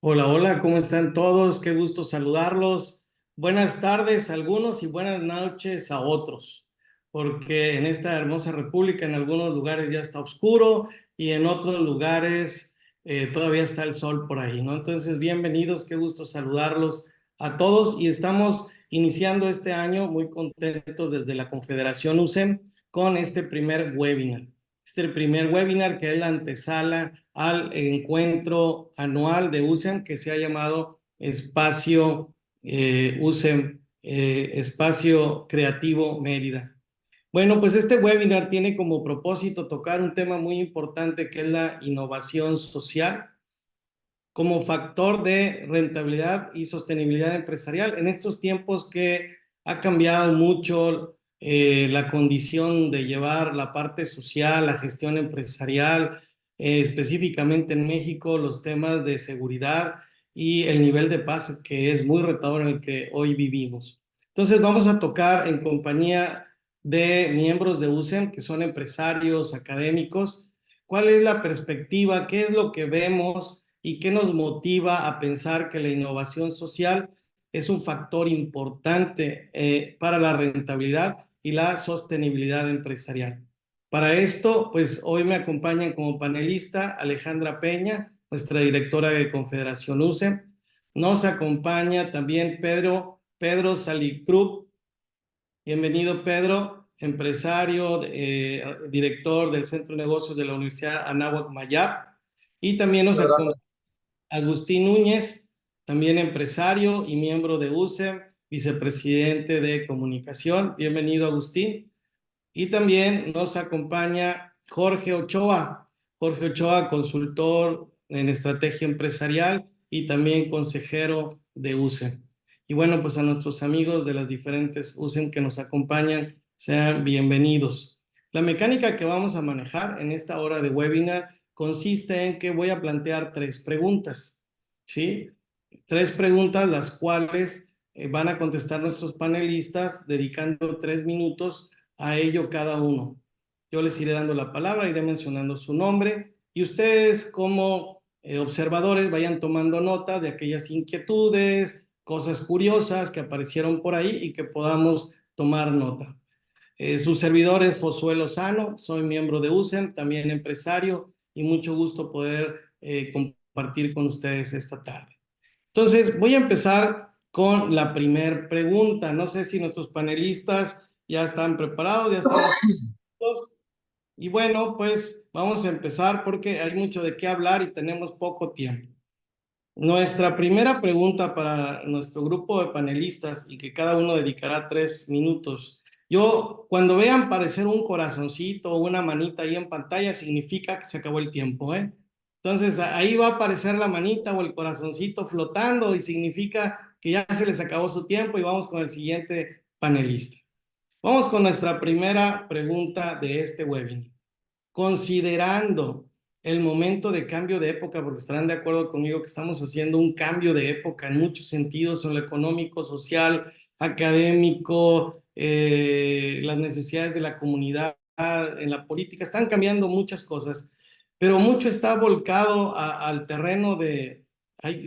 Hola, hola, ¿cómo están todos? Qué gusto saludarlos. Buenas tardes a algunos y buenas noches a otros, porque en esta hermosa república en algunos lugares ya está oscuro y en otros lugares todavía está el sol por ahí, ¿no? Entonces, bienvenidos, qué gusto saludarlos a todos y estamos iniciando este año muy contentos desde la Confederación USEM con este primer webinar. Este primer webinar que es la antesala al encuentro anual de USEM que se ha llamado Espacio USEM, Espacio Creativo Mérida. Bueno, pues este webinar tiene como propósito tocar un tema muy importante que es la innovación social como factor de rentabilidad y sostenibilidad empresarial en estos tiempos que ha cambiado mucho la condición de llevar la parte social, la gestión empresarial, específicamente en México, los temas de seguridad y el nivel de paz que es muy retador en el que hoy vivimos. Entonces vamos a tocar en compañía de miembros de USEM, que son empresarios, académicos, cuál es la perspectiva, qué es lo que vemos y qué nos motiva a pensar que la innovación social es un factor importante para la rentabilidad y la sostenibilidad empresarial. Para esto, pues hoy me acompañan como panelista Alejandra Peña, nuestra directora de Confederación UCE. Nos acompaña también Pedro Salicrup. Bienvenido, Pedro, empresario, director del Centro de Negocios de la Universidad Anáhuac Mayap. Y también nos acompaña Agustín Núñez, también empresario y miembro de USEM, vicepresidente de comunicación. Bienvenido, Agustín. Y también nos acompaña Jorge Ochoa. Jorge Ochoa, consultor en estrategia empresarial y también consejero de USEM. Y bueno, pues a nuestros amigos de las diferentes USEM que nos acompañan, sean bienvenidos. La mecánica que vamos a manejar en esta hora de webinar consiste en que voy a plantear tres preguntas, ¿sí? Tres preguntas las cuales van a contestar nuestros panelistas dedicando 3 minutos a ello cada uno. Yo les iré dando la palabra, iré mencionando su nombre y ustedes como observadores vayan tomando nota de aquellas inquietudes, cosas curiosas que aparecieron por ahí y que podamos tomar nota. Su servidor es Josué Lozano, soy miembro de USEM, también empresario y mucho gusto poder compartir con ustedes esta tarde. Entonces, voy a empezar con la primera pregunta. No sé si nuestros panelistas ya están preparados, ya están listos. Y bueno, pues vamos a empezar porque hay mucho de qué hablar y tenemos poco tiempo. Nuestra primera pregunta para nuestro grupo de panelistas y que cada uno dedicará 3 minutos. Yo, cuando vean aparecer un corazoncito o una manita ahí en pantalla, significa que se acabó el tiempo, ¿eh? Entonces, ahí va a aparecer la manita o el corazoncito flotando y significa que ya se les acabó su tiempo y vamos con el siguiente panelista. Vamos con nuestra primera pregunta de este webinar. Considerando el momento de cambio de época, porque estarán de acuerdo conmigo que estamos haciendo un cambio de época en muchos sentidos, en lo económico, social, académico, las necesidades de la comunidad, en la política, están cambiando muchas cosas, pero mucho está volcado al terreno de,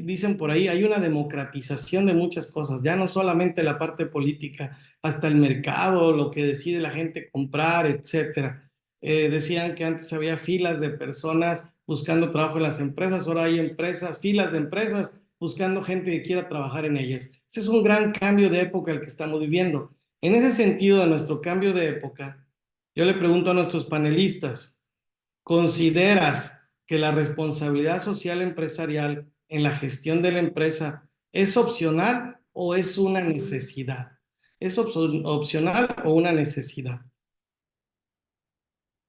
dicen por ahí, hay una democratización de muchas cosas, ya no solamente la parte política, hasta el mercado, lo que decide la gente comprar, etcétera. Decían que antes había filas de personas buscando trabajo en las empresas, ahora hay empresas, filas de empresas buscando gente que quiera trabajar en ellas. Este es un gran cambio de época el que estamos viviendo. En ese sentido de nuestro cambio de época, yo le pregunto a nuestros panelistas, ¿consideras que la responsabilidad social empresarial en la gestión de la empresa es opcional o es una necesidad? ¿Es opcional o una necesidad?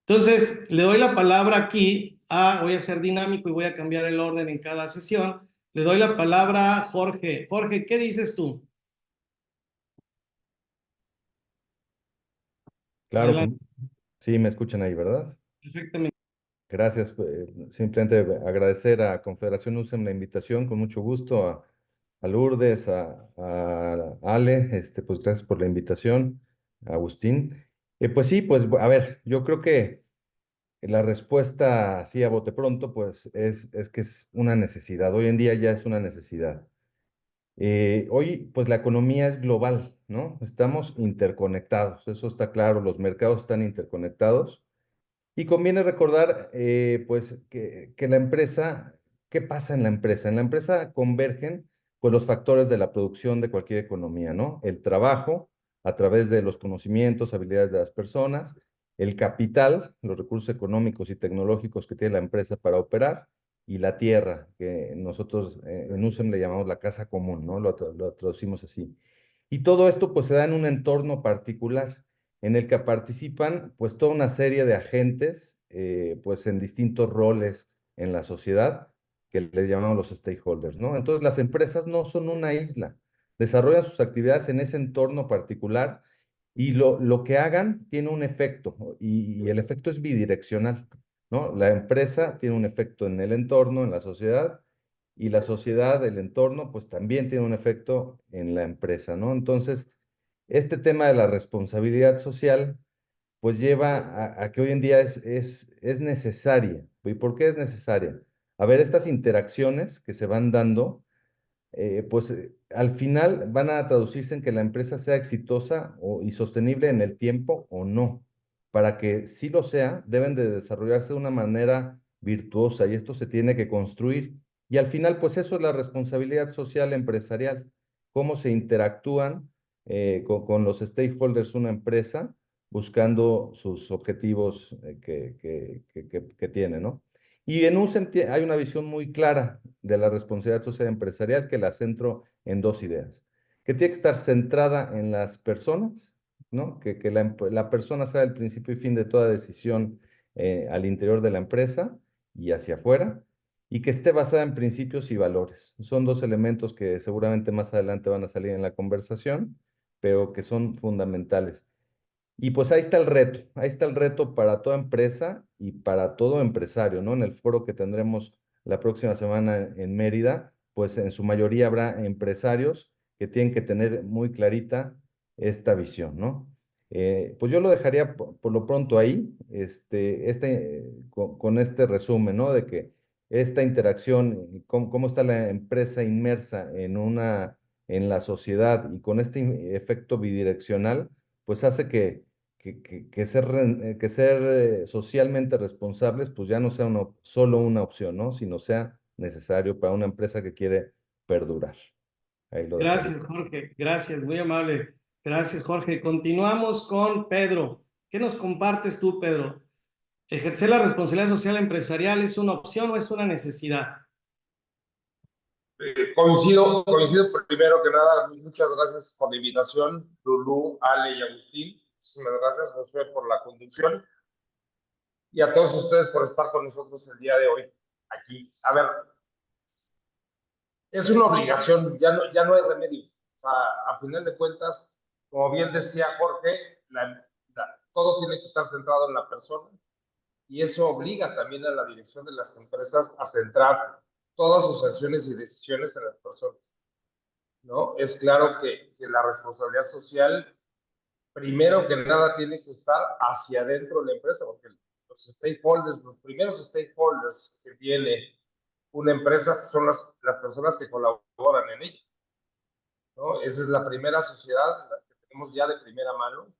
Entonces, le doy la palabra aquí voy a ser dinámico y voy a cambiar el orden en cada sesión. Le doy la palabra a Jorge. Jorge, ¿qué dices tú? Claro, Adelante, sí, me escuchan ahí, ¿verdad? perfectamente. Gracias. Simplemente agradecer a Confederación USEM la invitación, con mucho gusto, a Lourdes, a Ale, pues gracias por la invitación, a Agustín. Pues sí, pues a ver, yo creo que la respuesta así a bote pronto, pues es que es una necesidad. Hoy en día ya es una necesidad. Hoy, pues la economía es global, ¿no? Estamos interconectados, eso está claro, los mercados están interconectados. Y conviene recordar, pues, que la empresa, ¿qué pasa en la empresa? En la empresa convergen, pues, los factores de la producción de cualquier economía, ¿no? El trabajo, a través de los conocimientos, habilidades de las personas, el capital, los recursos económicos y tecnológicos que tiene la empresa para operar, y la tierra, que nosotros en USEM le llamamos la casa común, ¿no? Lo traducimos así. Y todo esto, pues, se da en un entorno particular en el que participan pues toda una serie de agentes pues en distintos roles en la sociedad que les llamamos los stakeholders, ¿no? Entonces las empresas no son una isla, desarrollan sus actividades en ese entorno particular y lo que hagan tiene un efecto y el efecto es bidireccional, ¿no? La empresa tiene un efecto en el entorno, en la sociedad y la sociedad, el entorno, pues también tiene un efecto en la empresa, ¿no? Entonces, este tema de la responsabilidad social, pues lleva a que hoy en día es necesaria. ¿Y por qué es necesaria? A ver, estas interacciones que se van dando al final van a traducirse en que la empresa sea exitosa y sostenible en el tiempo o no. Para que sí lo sea, deben de desarrollarse de una manera virtuosa y esto se tiene que construir. Y al final, pues eso es la responsabilidad social empresarial, cómo se interactúan con los stakeholders una empresa buscando sus objetivos que tiene, ¿no? Y en un sentido, hay una visión muy clara de la responsabilidad social empresarial que la centro en dos ideas. Que tiene que estar centrada en las personas, ¿no? Que la persona sea el principio y fin de toda decisión al interior de la empresa y hacia afuera, y que esté basada en principios y valores. Son dos elementos que seguramente más adelante van a salir en la conversación, pero que son fundamentales. Y pues ahí está el reto para toda empresa y para todo empresario, ¿no? En el foro que tendremos la próxima semana en Mérida, pues en su mayoría habrá empresarios que tienen que tener muy clarita esta visión, ¿no? Pues yo lo dejaría por lo pronto ahí, con este resumen, ¿no? De que esta interacción, cómo está la empresa inmersa en la sociedad y con este efecto bidireccional, pues hace que ser socialmente responsables, pues ya no sea solo una opción, ¿no? Sino sea necesario para una empresa que quiere perdurar. Ahí lo dejaría. Gracias, Jorge. Gracias, muy amable. Gracias, Jorge. Continuamos con Pedro. ¿Qué nos compartes tú, Pedro? ¿Ejercer la responsabilidad social empresarial es una opción o es una necesidad? Coincido primero que nada, muchas gracias por la invitación, Lulú, Ale y Agustín. Muchísimas gracias, Josué, por la conducción y a todos ustedes por estar con nosotros el día de hoy aquí. A ver, es una obligación, ya no hay remedio. O sea, a final de cuentas, como bien decía Jorge, todo tiene que estar centrado en la persona y eso obliga también a la dirección de las empresas a centrar todas sus acciones y decisiones en las personas, ¿no? Es claro que la responsabilidad social, primero que nada, tiene que estar hacia adentro de la empresa, porque los stakeholders, los primeros stakeholders que tiene una empresa son las personas que colaboran en ella, ¿no? Esa es la primera sociedad que tenemos ya de primera mano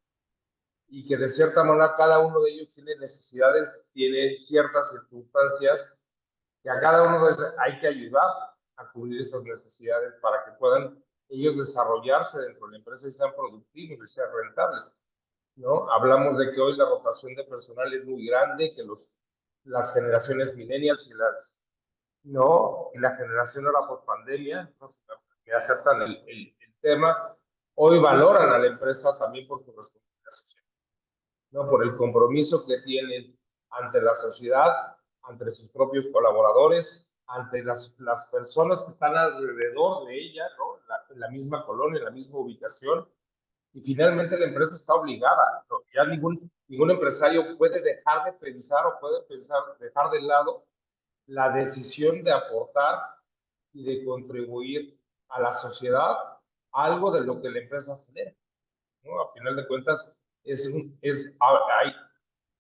y que de cierta manera cada uno de ellos tiene necesidades, tiene ciertas circunstancias que a cada uno de ellos hay que ayudar a cubrir esas necesidades para que puedan ellos desarrollarse dentro de la empresa y sean productivos y sean rentables, ¿no? Hablamos de que hoy la rotación de personal es muy grande, que las generaciones millennials y la generación ahora por pandemia, ¿no? Que aceptan el tema, hoy valoran a la empresa también por su responsabilidad social, ¿no? Por el compromiso que tienen ante la sociedad, ante sus propios colaboradores, ante las personas que están alrededor de ella, ¿no? En la misma colonia, en la misma ubicación. Y finalmente la empresa está obligada, ¿no? Ya ningún empresario puede dejar de pensar o puede dejar de lado la decisión de aportar y de contribuir a la sociedad algo de lo que la empresa genera, ¿no? A final de cuentas, hay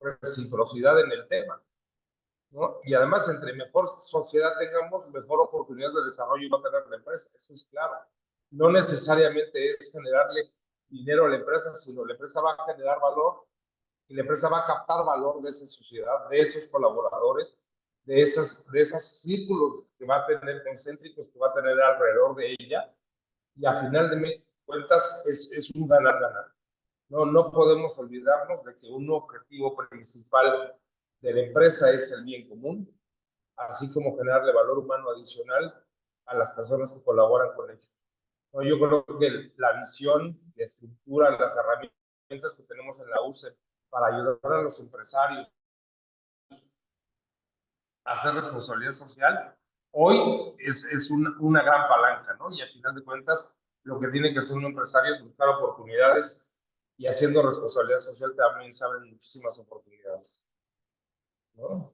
reciprocidad en el tema, ¿no? Y además, entre mejor sociedad tengamos, mejor oportunidades de desarrollo va a tener la empresa, eso es claro. No necesariamente es generarle dinero a la empresa, sino la empresa va a generar valor y la empresa va a captar valor de esa sociedad, de esos colaboradores, de esos círculos que va a tener concéntricos, que va a tener alrededor de ella, y a final de cuentas es un ganar-ganar. No podemos olvidarnos de que un objetivo principal de la empresa es el bien común, así como generarle valor humano adicional a las personas que colaboran con ella. No, yo creo que la visión, la estructura, las herramientas que tenemos en la UCE para ayudar a los empresarios a hacer responsabilidad social, hoy es una gran palanca, ¿no? Y al final de cuentas, lo que tiene que hacer un empresario es buscar oportunidades, y haciendo responsabilidad social también se abren muchísimas oportunidades, ¿no?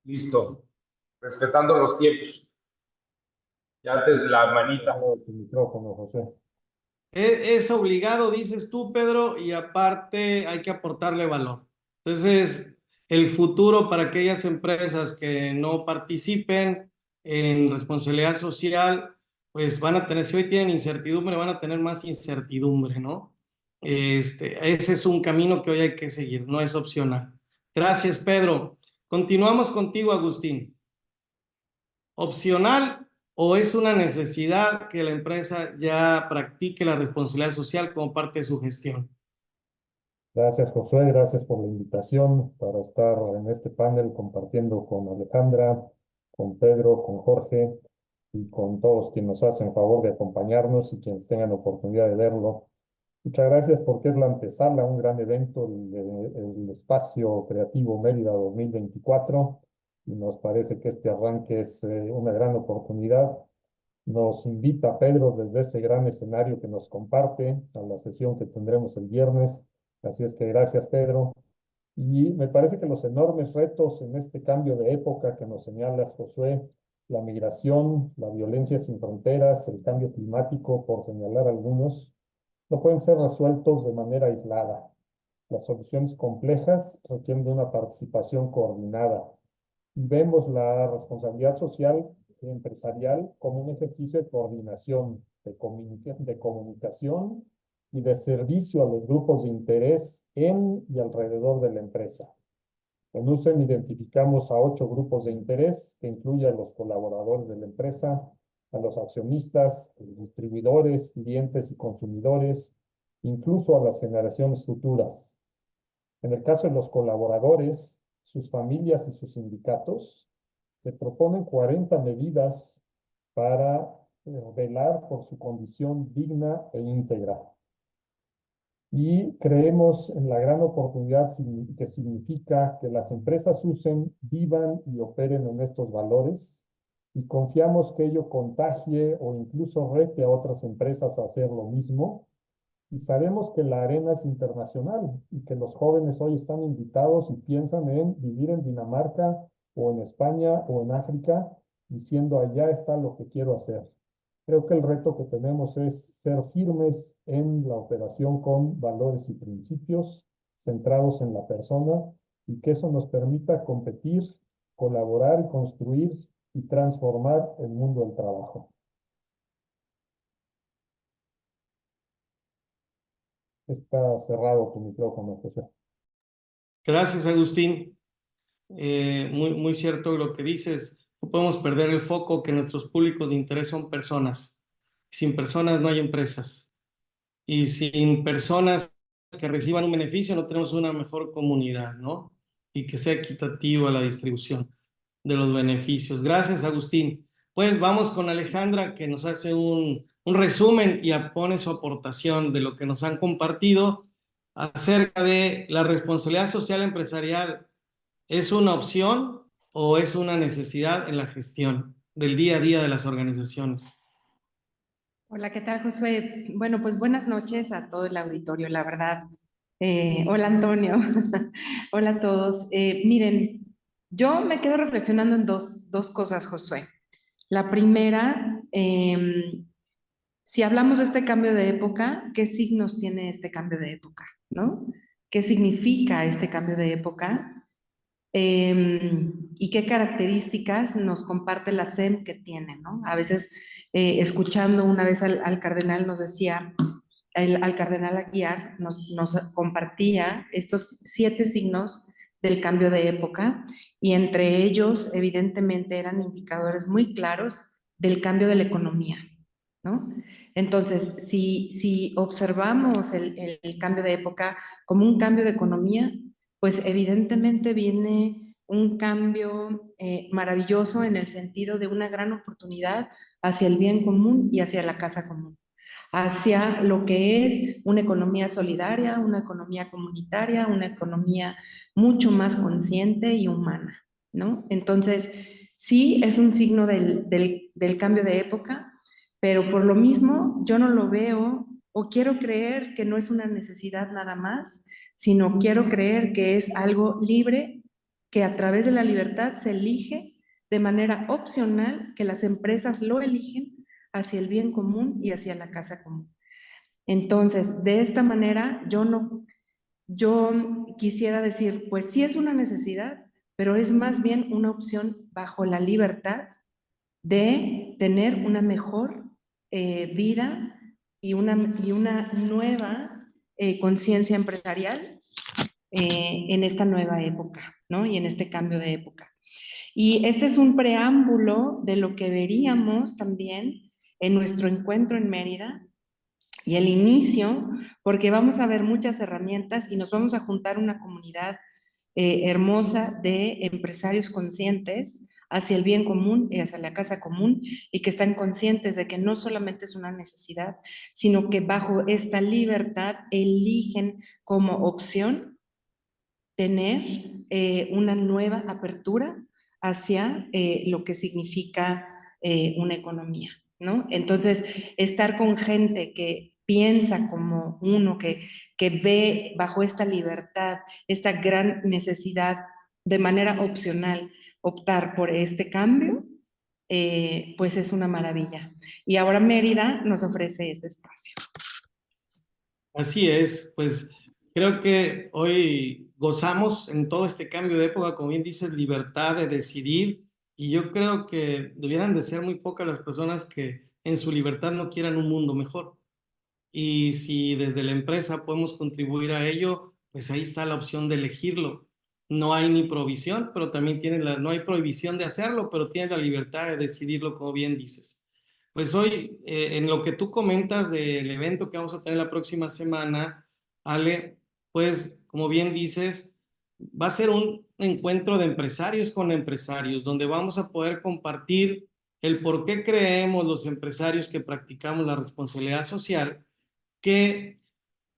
Listo. Respetando los tiempos. Ya te la manita. Tu micrófono, José. Es obligado, dices tú, Pedro, y aparte hay que aportarle valor. Entonces, el futuro para aquellas empresas que no participen en responsabilidad social, pues van a tener, si hoy tienen incertidumbre, van a tener más incertidumbre, ¿no? Ese es un camino que hoy hay que seguir, no es opcional. Gracias, Pedro. Continuamos contigo, Agustín. ¿Opcional o es una necesidad que la empresa ya practique la responsabilidad social como parte de su gestión? Gracias, Josué. Gracias por la invitación para estar en este panel compartiendo con Alejandra, con Pedro, con Jorge y con todos quienes nos hacen favor de acompañarnos y quienes tengan oportunidad de verlo. Muchas gracias porque es la antesala a un gran evento, el Espacio Creativo Mérida 2024, y nos parece que este arranque es una gran oportunidad. Nos invita Pedro desde ese gran escenario que nos comparte a la sesión que tendremos el viernes. Así es que gracias, Pedro. Y me parece que los enormes retos en este cambio de época que nos señalas, Josué, la migración, la violencia sin fronteras, el cambio climático, por señalar algunos, no pueden ser resueltos de manera aislada. Las soluciones complejas requieren de una participación coordinada. Y vemos la responsabilidad social empresarial como un ejercicio de coordinación, de comunicación y de servicio a los grupos de interés en y alrededor de la empresa. En UCEM identificamos a 8 grupos de interés que incluyen a los colaboradores de la empresa, a los accionistas, a los distribuidores, clientes y consumidores, incluso a las generaciones futuras. En el caso de los colaboradores, sus familias y sus sindicatos, se proponen 40 medidas para velar por su condición digna e íntegra. Y creemos en la gran oportunidad que significa que las empresas usen, vivan y operen en estos valores, y confiamos que ello contagie o incluso rete a otras empresas a hacer lo mismo. Y sabemos que la arena es internacional y que los jóvenes hoy están invitados y piensan en vivir en Dinamarca o en España o en África, diciendo allá está lo que quiero hacer. Creo que el reto que tenemos es ser firmes en la operación con valores y principios centrados en la persona, y que eso nos permita competir, colaborar y construir y transformar el mundo del trabajo. Está cerrado tu micrófono, José. Gracias, Agustín. Muy cierto lo que dices. No podemos perder el foco que nuestros públicos de interés son personas. Sin personas no hay empresas. Y sin personas que reciban un beneficio no tenemos una mejor comunidad, ¿no? Y que sea equitativa la distribución de los beneficios. Gracias, Agustín. Pues vamos con Alejandra, que nos hace un resumen y pone su aportación de lo que nos han compartido acerca de la responsabilidad social empresarial. ¿Es una opción o es una necesidad en la gestión del día a día de las organizaciones? Hola, ¿qué tal, Josué? Bueno, pues buenas noches a todo el auditorio, la verdad. Hola, Antonio. Hola a todos. Miren, yo me quedo reflexionando en dos cosas, Josué. La primera, si hablamos de este cambio de época, ¿qué signos tiene este cambio de época, ¿no? ¿Qué significa este cambio de época? Y qué características nos comparte la SEM que tiene, ¿no? A veces, escuchando una vez al cardenal nos decía, al cardenal Aguiar nos compartía estos 7 signos del cambio de época y entre ellos, evidentemente, eran indicadores muy claros del cambio de la economía, ¿no? Entonces, si observamos el cambio de época como un cambio de economía, pues evidentemente viene un cambio maravilloso en el sentido de una gran oportunidad hacia el bien común y hacia la casa común, hacia lo que es una economía solidaria, una economía comunitaria, una economía mucho más consciente y humana, ¿no? Entonces, sí es un signo del cambio de época, pero por lo mismo yo no lo veo o quiero creer que no es una necesidad nada más, sino quiero creer que es algo libre, que a través de la libertad se elige de manera opcional, que las empresas lo eligen hacia el bien común y hacia la casa común. Entonces, de esta manera, yo quisiera decir, pues sí es una necesidad, pero es más bien una opción bajo la libertad de tener una mejor vida y una nueva conciencia empresarial en esta nueva época, ¿no? Y en este cambio de época. Y este es un preámbulo de lo que veríamos también en nuestro encuentro en Mérida y el inicio, porque vamos a ver muchas herramientas y nos vamos a juntar una comunidad hermosa de empresarios conscientes hacia el bien común y hacia la casa común y que están conscientes de que no solamente es una necesidad, sino que bajo esta libertad eligen como opción tener una nueva apertura hacia lo que significa una economía, ¿no? Entonces, estar con gente que piensa como uno, que ve bajo esta libertad, esta gran necesidad de manera opcional optar por este cambio, pues es una maravilla. Y ahora Mérida nos ofrece ese espacio. Así es, pues creo que hoy gozamos en todo este cambio de época, como bien dices, libertad de decidir, y yo creo que debieran de ser muy pocas las personas que en su libertad no quieran un mundo mejor. Y si desde la empresa podemos contribuir a ello, pues ahí está la opción de elegirlo. No hay ni provisión, pero también no hay prohibición de hacerlo, pero tiene la libertad de decidirlo, como bien dices. Pues hoy, en lo que tú comentas del evento que vamos a tener la próxima semana, Ale, pues como bien dices, va a ser un encuentro de empresarios con empresarios, donde vamos a poder compartir el por qué creemos los empresarios que practicamos la responsabilidad social, que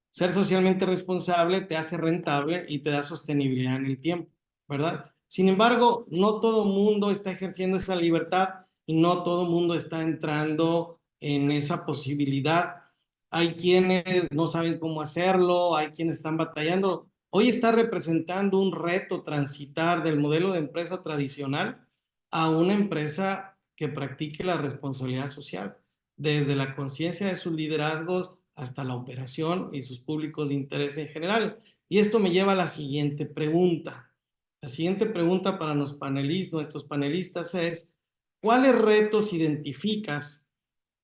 ser socialmente responsable te hace rentable y te da sostenibilidad en el tiempo, ¿verdad? Sin embargo, no todo mundo está ejerciendo esa libertad y no todo mundo está entrando en esa posibilidad. Hay quienes no saben cómo hacerlo, hay quienes están batallando. Hoy está representando un reto transitar del modelo de empresa tradicional a una empresa que practique la responsabilidad social, desde la conciencia de sus liderazgos hasta la operación y sus públicos de interés en general. Y esto me lleva a la siguiente pregunta. La siguiente pregunta para nuestros panelistas es, ¿cuáles retos identificas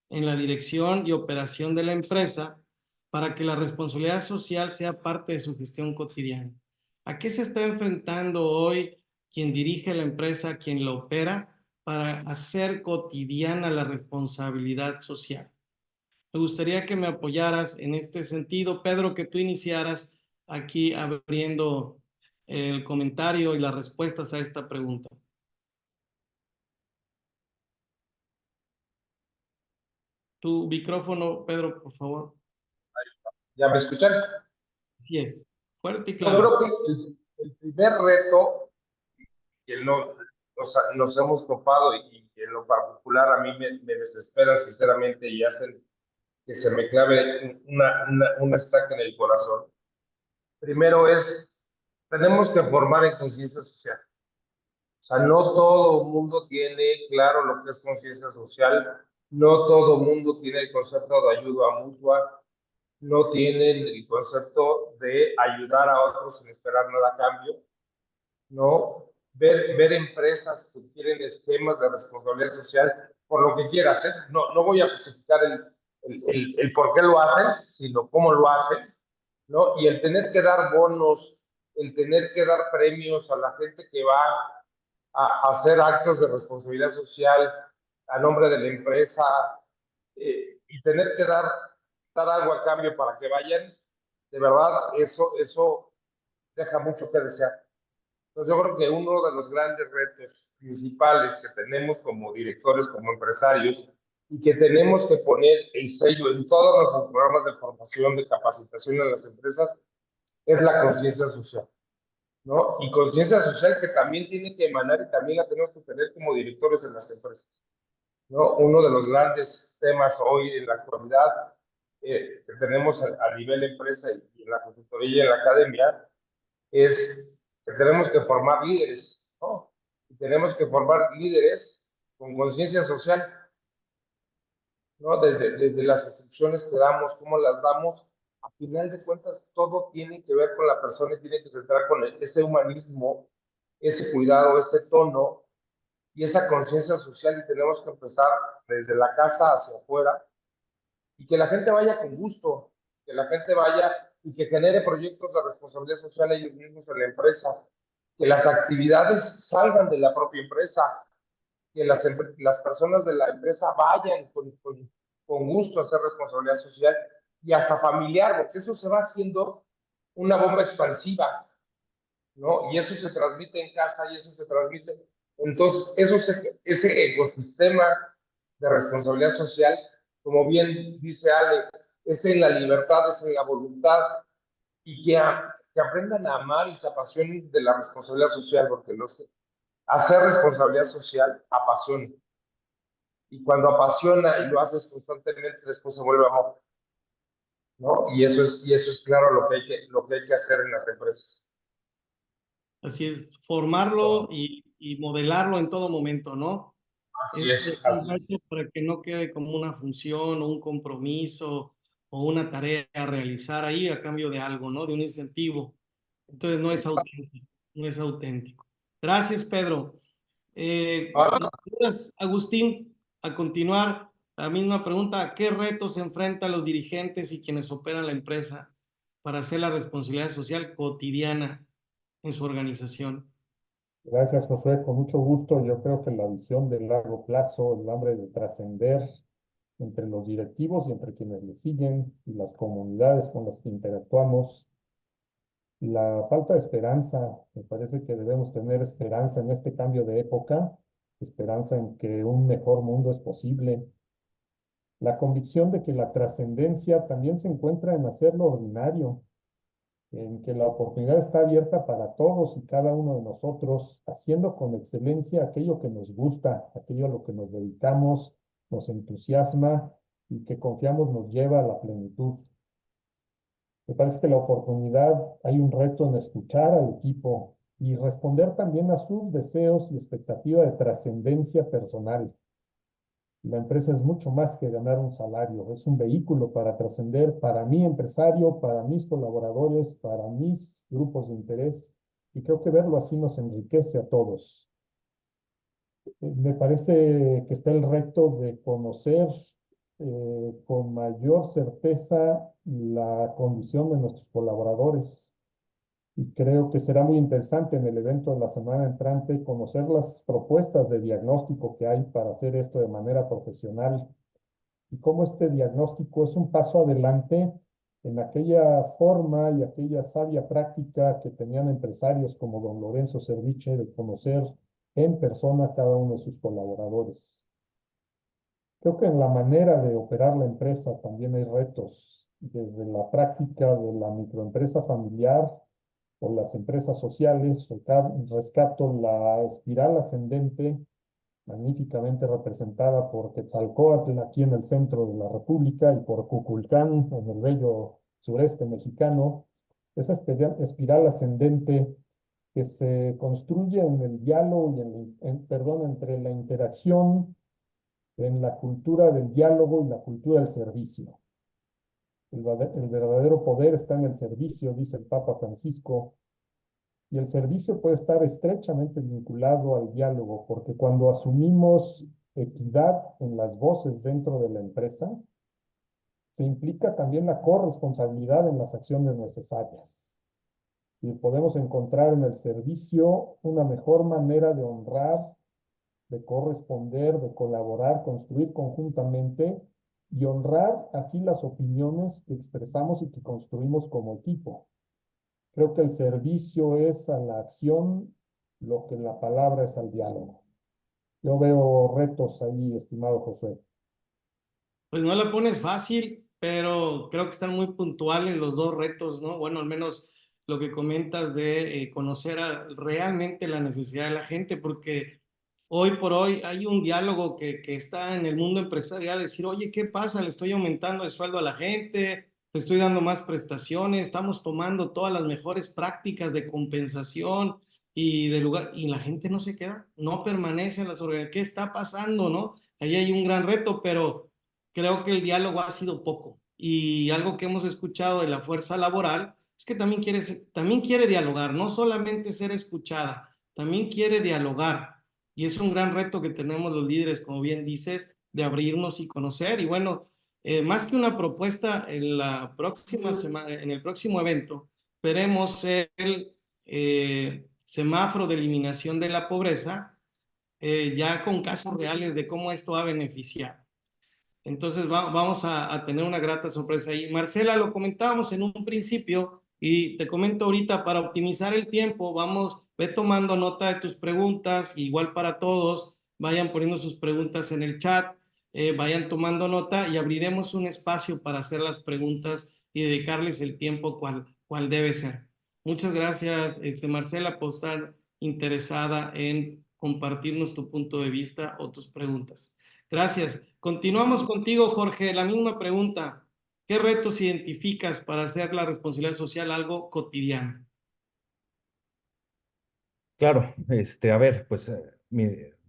en la dirección y operación de la empresa para que la responsabilidad social sea parte de su gestión cotidiana? ¿A qué se está enfrentando hoy quien dirige la empresa, quien la opera, para hacer cotidiana la responsabilidad social? Me gustaría que me apoyaras en este sentido, Pedro, que tú iniciaras aquí abriendo el comentario y las respuestas a esta pregunta. Tu micrófono, Pedro, por favor. ¿Ya me escuchan? Así es, fuerte y Yo claro. creo que el primer reto que nos hemos topado y en lo particular a mí me desespera sinceramente y hacen que se me clave una estaca en el corazón. Primero tenemos que formar en conciencia social. O sea, no todo el mundo tiene claro lo que es conciencia social No todo mundo tiene el concepto de ayuda mutua, no tienen el concepto de ayudar a otros sin esperar nada a cambio, ¿no? Ver empresas que quieren esquemas de responsabilidad social por lo que quieras, ¿eh? No voy a justificar el por qué lo hacen, sino cómo lo hacen, ¿no? Y el tener que dar bonos, el tener que dar premios a la gente que va a hacer actos de responsabilidad social a nombre de la empresa, y tener que dar algo a cambio para que vayan, de verdad, eso deja mucho que desear. Entonces yo creo que uno de los grandes retos principales que tenemos como directores, como empresarios, y que tenemos que poner el sello en todos nuestros programas de formación, de capacitación en las empresas, es la conciencia social, ¿no? Y conciencia social que también tiene que emanar y también la tenemos que tener como directores en las empresas, ¿no? Uno de los grandes temas hoy en la actualidad que tenemos a nivel empresa y en la consultoría y en la academia es que tenemos que formar líderes, ¿no? Y tenemos que formar líderes con conciencia social, ¿no? Desde las instrucciones que damos, cómo las damos, a final de cuentas todo tiene que ver con la persona y tiene que centrar con ese humanismo, ese cuidado, ese tono y esa conciencia social, y tenemos que empezar desde la casa hacia afuera y que la gente vaya con gusto, que la gente vaya y que genere proyectos de responsabilidad social ellos mismos en la empresa, que las actividades salgan de la propia empresa, que las personas de la empresa vayan con gusto a hacer responsabilidad social y hasta familiar, porque eso se va haciendo una bomba expansiva, ¿no? Y eso se transmite en casa y eso se transmite. Entonces, ese ecosistema de responsabilidad social, como bien dice Ale, es en la libertad, es en la voluntad, y que aprendan a amar y se apasionen de la responsabilidad social, porque hacer responsabilidad social apasiona. Y cuando apasiona y lo haces constantemente, después se vuelve amor, ¿no? Y eso es claro lo que hay que hacer en las empresas. Así es, formarlo y modelarlo en todo momento, ¿no? Así Es es, un así reto es. para que no quede como una función o un compromiso o una tarea a realizar ahí a cambio de algo, ¿no? De un incentivo. Entonces no es auténtico, no es auténtico. Gracias, Pedro. Ahora, ¿Nos ayudas, Agustín, a continuar la misma pregunta? ¿A qué retos se enfrentan los dirigentes y quienes operan la empresa para hacer la responsabilidad social cotidiana en su organización? Gracias, Josué. Con mucho gusto. Yo creo que la visión de largo plazo, el hambre de trascender entre los directivos y entre quienes le siguen y las comunidades con las que interactuamos, la falta de esperanza, me parece que debemos tener esperanza en este cambio de época, esperanza en que un mejor mundo es posible, la convicción de que la trascendencia también se encuentra en hacer lo ordinario, en que la oportunidad está abierta para todos y cada uno de nosotros, haciendo con excelencia aquello que nos gusta, aquello a lo que nos dedicamos, nos entusiasma y que confiamos nos lleva a la plenitud. Me parece que la oportunidad, hay un reto en escuchar al equipo y responder también a sus deseos y expectativa de trascendencia personal. La empresa es mucho más que ganar un salario, es un vehículo para trascender para mi empresario, para mis colaboradores, para mis grupos de interés, y creo que verlo así nos enriquece a todos. Me parece que está el reto de conocer con mayor certeza la condición de nuestros colaboradores. Y creo que será muy interesante en el evento de la semana entrante conocer las propuestas de diagnóstico que hay para hacer esto de manera profesional y cómo este diagnóstico es un paso adelante en aquella forma y aquella sabia práctica que tenían empresarios como don Lorenzo Cerviche de conocer en persona a cada uno de sus colaboradores. Creo que en la manera de operar la empresa también hay retos, desde la práctica de la microempresa familiar o las empresas sociales. Rescato la espiral ascendente, magníficamente representada por Quetzalcóatl aquí en el centro de la República y por Cuculcán en el bello sureste mexicano. Esa espiral ascendente que se construye en el diálogo y perdón, entre la interacción en la cultura del diálogo y la cultura del servicio. El verdadero poder está en el servicio, dice el Papa Francisco, y el servicio puede estar estrechamente vinculado al diálogo, porque cuando asumimos equidad en las voces dentro de la empresa, se implica también la corresponsabilidad en las acciones necesarias. Y podemos encontrar en el servicio una mejor manera de honrar, de corresponder, de colaborar, construir conjuntamente y honrar así las opiniones que expresamos y que construimos como equipo. Creo que el servicio es a la acción lo que la palabra es al diálogo. Yo veo retos ahí, estimado José. Pues no la pones fácil, pero creo que están muy puntuales los dos retos, ¿no? Bueno, al menos lo que comentas de conocer realmente la necesidad de la gente, porque hoy por hoy hay un diálogo que está en el mundo empresarial, decir, oye, ¿qué pasa? Le estoy aumentando el sueldo a la gente, le estoy dando más prestaciones, estamos tomando todas las mejores prácticas de compensación y de lugar, y la gente no se queda, no permanece en las organizaciones. ¿Qué está pasando, no? Ahí hay un gran reto, pero creo que el diálogo ha sido poco. Y algo que hemos escuchado de la fuerza laboral es que también quiere dialogar, no solamente ser escuchada, también quiere dialogar. Y es un gran reto que tenemos los líderes, como bien dices, de abrirnos y conocer. Y bueno, más que una propuesta, en la próxima semana, en el próximo evento, veremos el semáforo de eliminación de la pobreza, ya con casos reales de cómo esto ha beneficiado. Entonces vamos a tener una grata sorpresa ahí. Marcela, lo comentábamos en un principio y te comento ahorita, para optimizar el tiempo, ve tomando nota de tus preguntas, igual para todos, vayan poniendo sus preguntas en el chat, vayan tomando nota y abriremos un espacio para hacer las preguntas y dedicarles el tiempo cual debe ser. Muchas gracias, Marcela, por estar interesada en compartirnos tu punto de vista o tus preguntas. Gracias. Continuamos contigo, Jorge. La misma pregunta. ¿Qué retos identificas para hacer la responsabilidad social algo cotidiano? Claro, a ver, pues,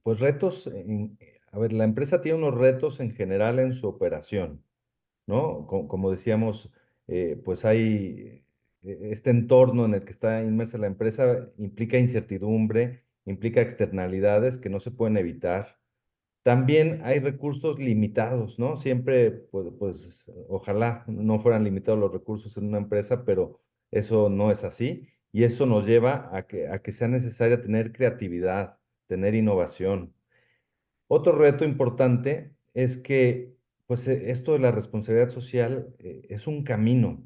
pues retos, a ver, la empresa tiene unos retos en general en su operación, ¿no? Como decíamos, pues hay este entorno en el que está inmersa la empresa, implica incertidumbre, implica externalidades que no se pueden evitar. También hay recursos limitados, ¿no? Siempre, pues, ojalá no fueran limitados los recursos en una empresa, pero eso no es así. Y eso nos lleva a que sea necesaria tener creatividad, tener innovación. Otro reto importante es que, pues, esto de la responsabilidad social, es un camino.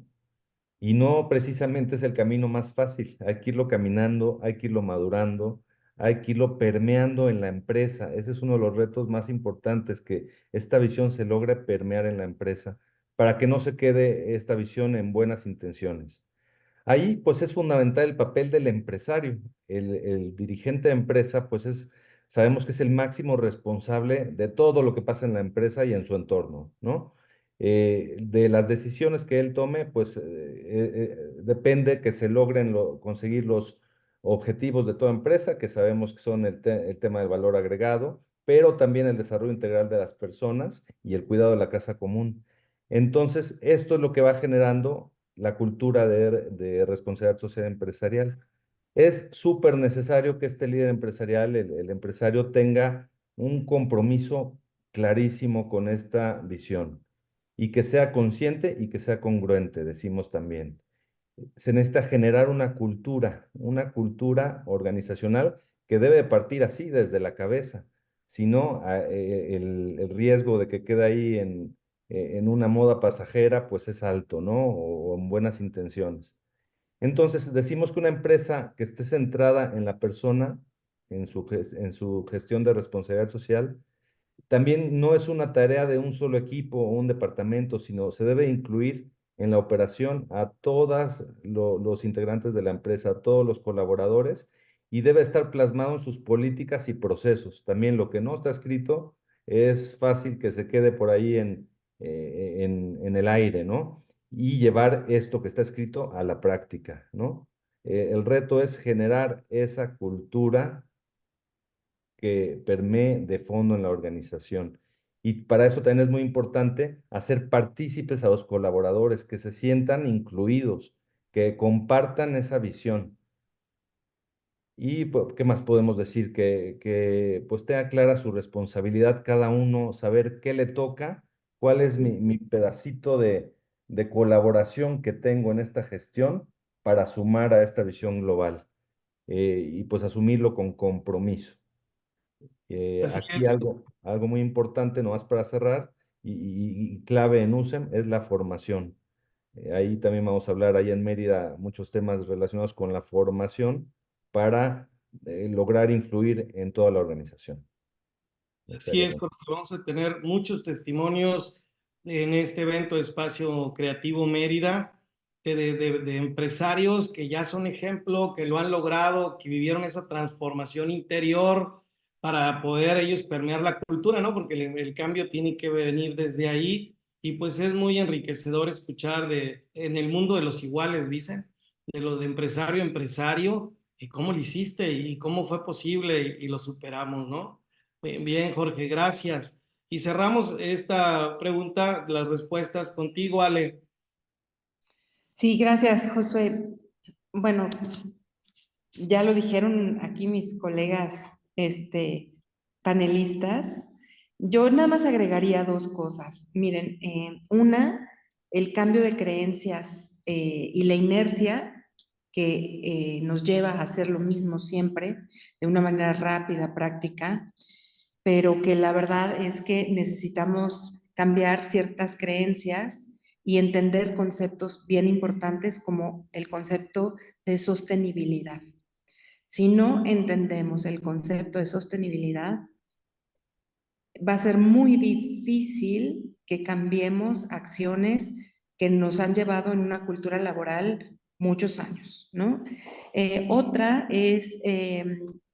Y no precisamente es el camino más fácil. Hay que irlo caminando, hay que irlo madurando, hay que irlo permeando en la empresa. Ese es uno de los retos más importantes, que esta visión se logre permear en la empresa para que no se quede esta visión en buenas intenciones. Ahí, pues, es fundamental el papel del empresario. El dirigente de empresa, pues, sabemos que es el máximo responsable de todo lo que pasa en la empresa y en su entorno, ¿no? De las decisiones que él tome, pues, depende que se logren conseguir los objetivos de toda empresa, que sabemos que son el tema del valor agregado, pero también el desarrollo integral de las personas y el cuidado de la casa común. Entonces, esto es lo que va generando la cultura de responsabilidad social empresarial. Es súper necesario que este líder empresarial, el empresario, tenga un compromiso clarísimo con esta visión y que sea consciente y que sea congruente, decimos también. Se necesita generar una cultura organizacional que debe partir así desde la cabeza. Si no, el riesgo de que quede ahí en una moda pasajera, pues es alto, ¿no? O en buenas intenciones. Entonces, decimos que una empresa que esté centrada en la persona, en su gestión de responsabilidad social, también no es una tarea de un solo equipo o un departamento, sino se debe incluir en la operación a todos los integrantes de la empresa, a todos los colaboradores, y debe estar plasmado en sus políticas y procesos. También lo que no está escrito es fácil que se quede por ahí en el aire, ¿no? Y llevar esto que está escrito a la práctica, ¿no? El reto es generar esa cultura que permee de fondo en la organización. Y para eso también es muy importante hacer partícipes a los colaboradores, que se sientan incluidos, que compartan esa visión. Y pues, ¿qué más podemos decir? Que pues tenga clara su responsabilidad cada uno, saber qué le toca, cuál es mi pedacito de colaboración que tengo en esta gestión para sumar a esta visión global, y pues asumirlo con compromiso. Así Aquí es. algo muy importante, nomás para cerrar, y clave en USEM, es la formación. Ahí también vamos a hablar, ahí en Mérida, muchos temas relacionados con la formación para lograr influir en toda la organización. Así Estaría es, bueno. Jorge. Vamos a tener muchos testimonios en este evento de Espacio Creativo Mérida de empresarios que ya son ejemplo, que lo han logrado, que vivieron esa transformación interior para poder ellos permear la cultura, ¿no? Porque el cambio tiene que venir desde ahí y pues es muy enriquecedor escuchar en el mundo de los iguales, dicen, de los de empresario a empresario, y cómo lo hiciste y cómo fue posible y lo superamos, ¿no? Bien, bien, Jorge, gracias. Y cerramos esta pregunta, las respuestas contigo, Ale. Sí, gracias, Josué. Bueno, ya lo dijeron aquí mis colegas, panelistas. Yo nada más agregaría dos cosas. Miren, una, el cambio de creencias y la inercia que nos lleva a hacer lo mismo siempre, de una manera rápida, práctica, pero que la verdad es que necesitamos cambiar ciertas creencias y entender conceptos bien importantes como el concepto de sostenibilidad. Si no entendemos el concepto de sostenibilidad, va a ser muy difícil que cambiemos acciones que nos han llevado en una cultura laboral muchos años, ¿no? Otra es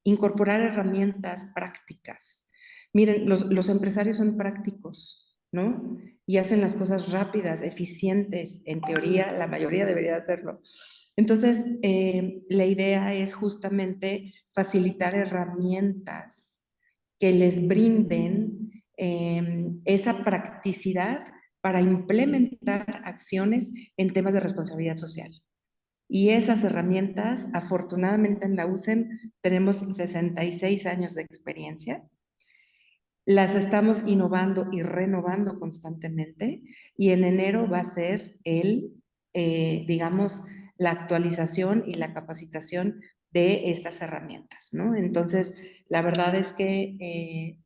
incorporar herramientas prácticas. Miren, los empresarios son prácticos, ¿no? Y hacen las cosas rápidas, eficientes. En teoría, la mayoría debería hacerlo. Entonces, la idea es justamente facilitar herramientas que les brinden esa practicidad para implementar acciones en temas de responsabilidad social. Y esas herramientas, afortunadamente en la USEM, tenemos 66 años de experiencia. Las estamos innovando y renovando constantemente y en enero va a ser digamos, la actualización y la capacitación de estas herramientas, ¿no? Entonces, la verdad es que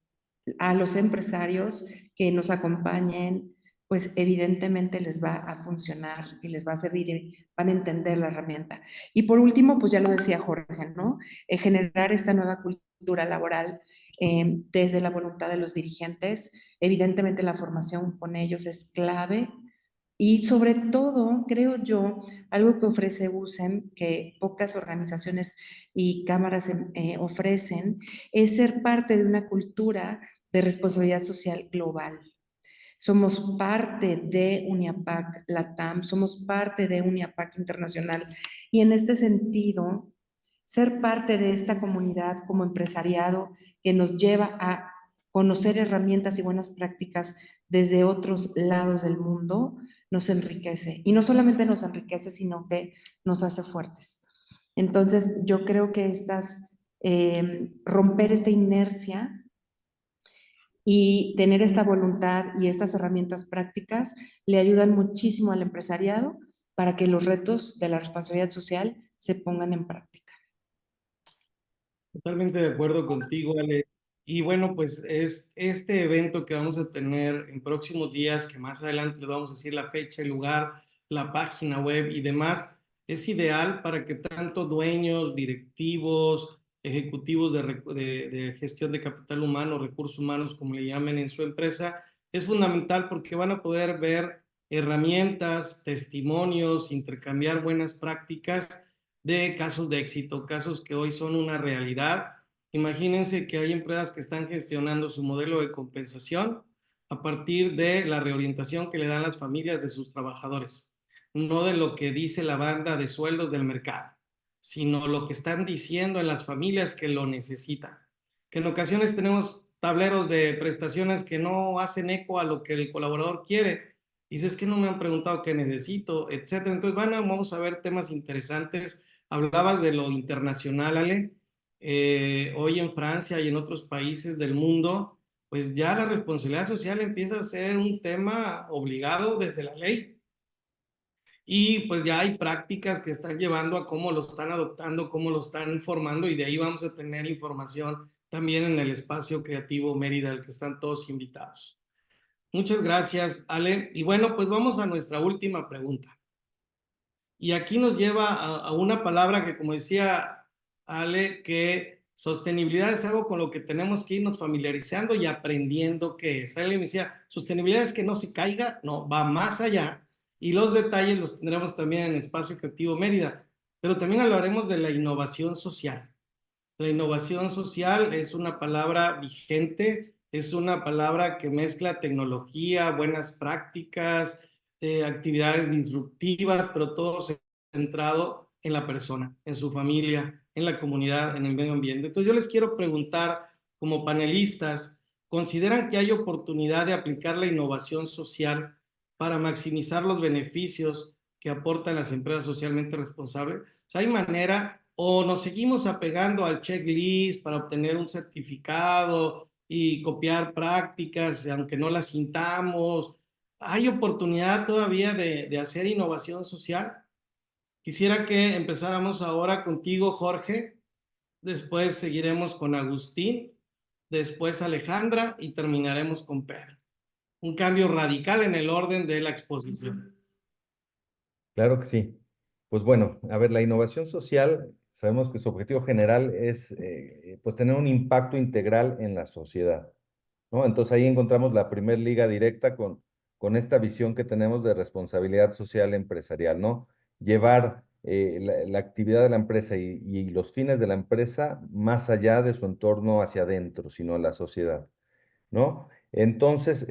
a los empresarios que nos acompañen, pues evidentemente les va a funcionar y les va a servir y van a entender la herramienta. Y por último, pues ya lo decía Jorge, ¿no? Generar esta nueva cultura laboral desde la voluntad de los dirigentes. Evidentemente la formación con ellos es clave y sobre todo, creo yo, algo que ofrece USEM, que pocas organizaciones y cámaras ofrecen, es ser parte de una cultura de responsabilidad social global. Somos parte de UNIAPAC Latam, somos parte de UNIAPAC Internacional y en este sentido, ser parte de esta comunidad como empresariado que nos lleva a conocer herramientas y buenas prácticas desde otros lados del mundo, nos enriquece. Y no solamente nos enriquece, sino que nos hace fuertes. Entonces, yo creo que romper esta inercia y tener esta voluntad y estas herramientas prácticas le ayudan muchísimo al empresariado para que los retos de la responsabilidad social se pongan en práctica. Totalmente de acuerdo contigo, Ale. Y bueno, pues es este evento que vamos a tener en próximos días, que más adelante les vamos a decir la fecha, el lugar, la página web y demás, es ideal para que tanto dueños, directivos, ejecutivos de gestión de capital humano, recursos humanos, como le llamen en su empresa, es fundamental porque van a poder ver herramientas, testimonios, intercambiar buenas prácticas de casos de éxito, casos que hoy son una realidad. Imagínense que hay empresas que están gestionando su modelo de compensación a partir de la reorientación que le dan las familias de sus trabajadores, no de lo que dice la banda de sueldos del mercado, sino lo que están diciendo en las familias que lo necesitan. Que en ocasiones tenemos tableros de prestaciones que no hacen eco a lo que el colaborador quiere. Dices que no me han preguntado qué necesito, etcétera. Entonces, bueno, vamos a ver temas interesantes. Hablabas de lo internacional, Ale. Hoy en Francia y en otros países del mundo, pues ya la responsabilidad social empieza a ser un tema obligado desde la ley. Y pues ya hay prácticas que están llevando a cómo lo están adoptando, cómo lo están formando, y de ahí vamos a tener información también en el espacio creativo Mérida, al que están todos invitados. Muchas gracias, Ale. Y bueno, pues vamos a nuestra última pregunta. Y aquí nos lleva a una palabra que, como decía Ale, que sostenibilidad es algo con lo que tenemos que irnos familiarizando y aprendiendo qué es. Ale me decía, sostenibilidad es que no se caiga, no, va más allá. Y los detalles los tendremos también en Espacio Creativo Mérida. Pero también hablaremos de la innovación social. La innovación social es una palabra vigente, es una palabra que mezcla tecnología, buenas prácticas, actividades disruptivas, pero todo centrado en la persona, en su familia, en la comunidad, en el medio ambiente. Entonces yo les quiero preguntar, como panelistas, ¿consideran que hay oportunidad de aplicar la innovación social para maximizar los beneficios que aportan las empresas socialmente responsables? O sea, ¿hay manera o nos seguimos apegando al checklist para obtener un certificado y copiar prácticas, aunque no las sintamos? ¿Hay oportunidad todavía de hacer innovación social? Quisiera que empezáramos ahora contigo, Jorge, después seguiremos con Agustín, después Alejandra y terminaremos con Pedro. Un cambio radical en el orden de la exposición. Claro que sí. Pues bueno, a ver, la innovación social, sabemos que su objetivo general es pues tener un impacto integral en la sociedad, ¿no? Entonces ahí encontramos la primer liga directa con esta visión que tenemos de responsabilidad social empresarial, ¿no? Llevar la actividad de la empresa y los fines de la empresa más allá de su entorno hacia adentro, sino a la sociedad, ¿no? Entonces,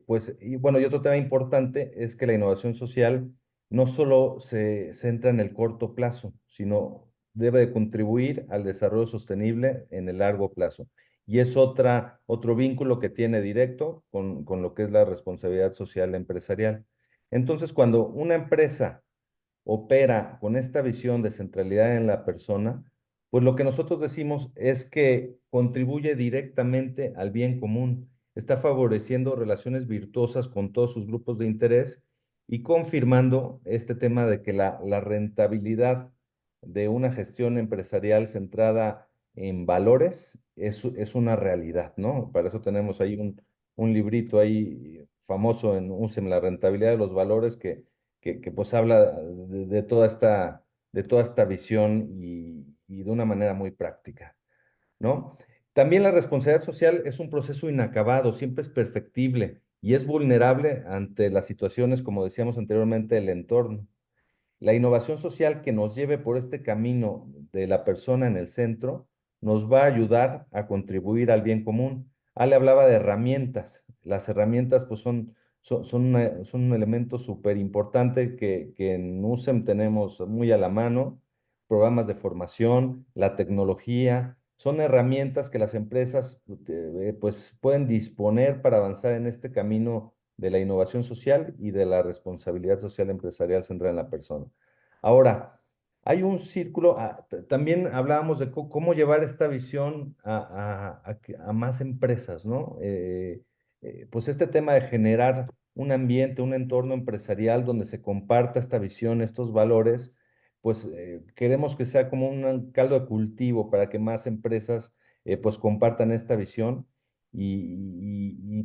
pues, y bueno, y otro tema importante es que la innovación social no solo se centra en el corto plazo, sino debe de contribuir al desarrollo sostenible en el largo plazo. Y es otro vínculo que tiene directo con lo que es la responsabilidad social empresarial. Entonces, cuando una empresa opera con esta visión de centralidad en la persona, pues lo que nosotros decimos es que contribuye directamente al bien común, está favoreciendo relaciones virtuosas con todos sus grupos de interés y confirmando este tema de que la rentabilidad de una gestión empresarial centrada en valores es una realidad, ¿no? Para eso tenemos ahí un librito ahí famoso en USEM, la rentabilidad de los valores, que pues habla de toda esta visión y de una manera muy práctica, ¿no? También la responsabilidad social es un proceso inacabado, siempre es perfectible y es vulnerable ante las situaciones, como decíamos anteriormente, del entorno. La innovación social que nos lleve por este camino de la persona en el centro nos va a ayudar a contribuir al bien común. Ale hablaba de herramientas. Las herramientas pues son un elemento súper importante que en USEM tenemos muy a la mano. Programas de formación, la tecnología, son herramientas que las empresas pues pueden disponer para avanzar en este camino de la innovación social y de la responsabilidad social empresarial centrada en la persona. Ahora, hay un círculo, también hablábamos de cómo llevar esta visión a más empresas, ¿no? Pues este tema de generar un ambiente, un entorno empresarial donde se comparta esta visión, estos valores, pues queremos que sea como un caldo de cultivo para que más empresas pues compartan esta visión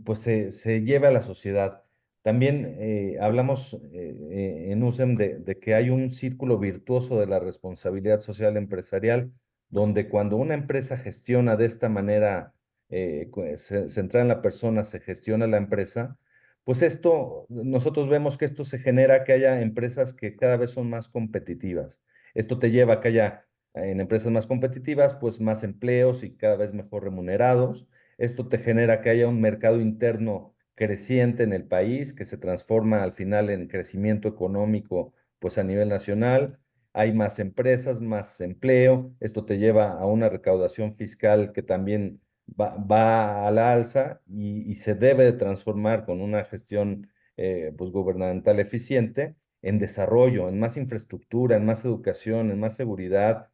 pues se lleve a la sociedad. También hablamos en USEM de que hay un círculo virtuoso de la responsabilidad social empresarial, donde cuando una empresa gestiona de esta manera, centrada en la persona, se gestiona la empresa, pues esto, nosotros vemos que esto se genera que haya empresas que cada vez son más competitivas. Esto te lleva a que haya en empresas más competitivas, pues más empleos y cada vez mejor remunerados. Esto te genera que haya un mercado interno creciente en el país, que se transforma al final en crecimiento económico, pues a nivel nacional. Hay más empresas, más empleo. Esto te lleva a una recaudación fiscal que también va a la alza y se debe de transformar con una gestión pues gubernamental eficiente en desarrollo, en más infraestructura, en más educación, en más seguridad.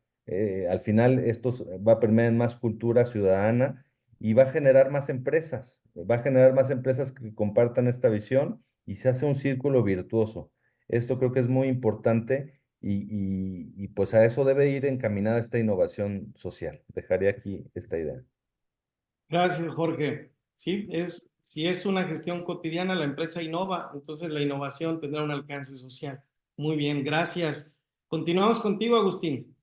Al final esto va a permear en más cultura ciudadana y va a generar más empresas, va a generar más empresas que compartan esta visión y se hace un círculo virtuoso. Esto creo que es muy importante y pues a eso debe ir encaminada esta innovación social. Dejaré aquí esta idea. Gracias, Jorge. Sí, si es una gestión cotidiana, la empresa innova, entonces la innovación tendrá un alcance social. Muy bien, gracias. Continuamos contigo, Agustín.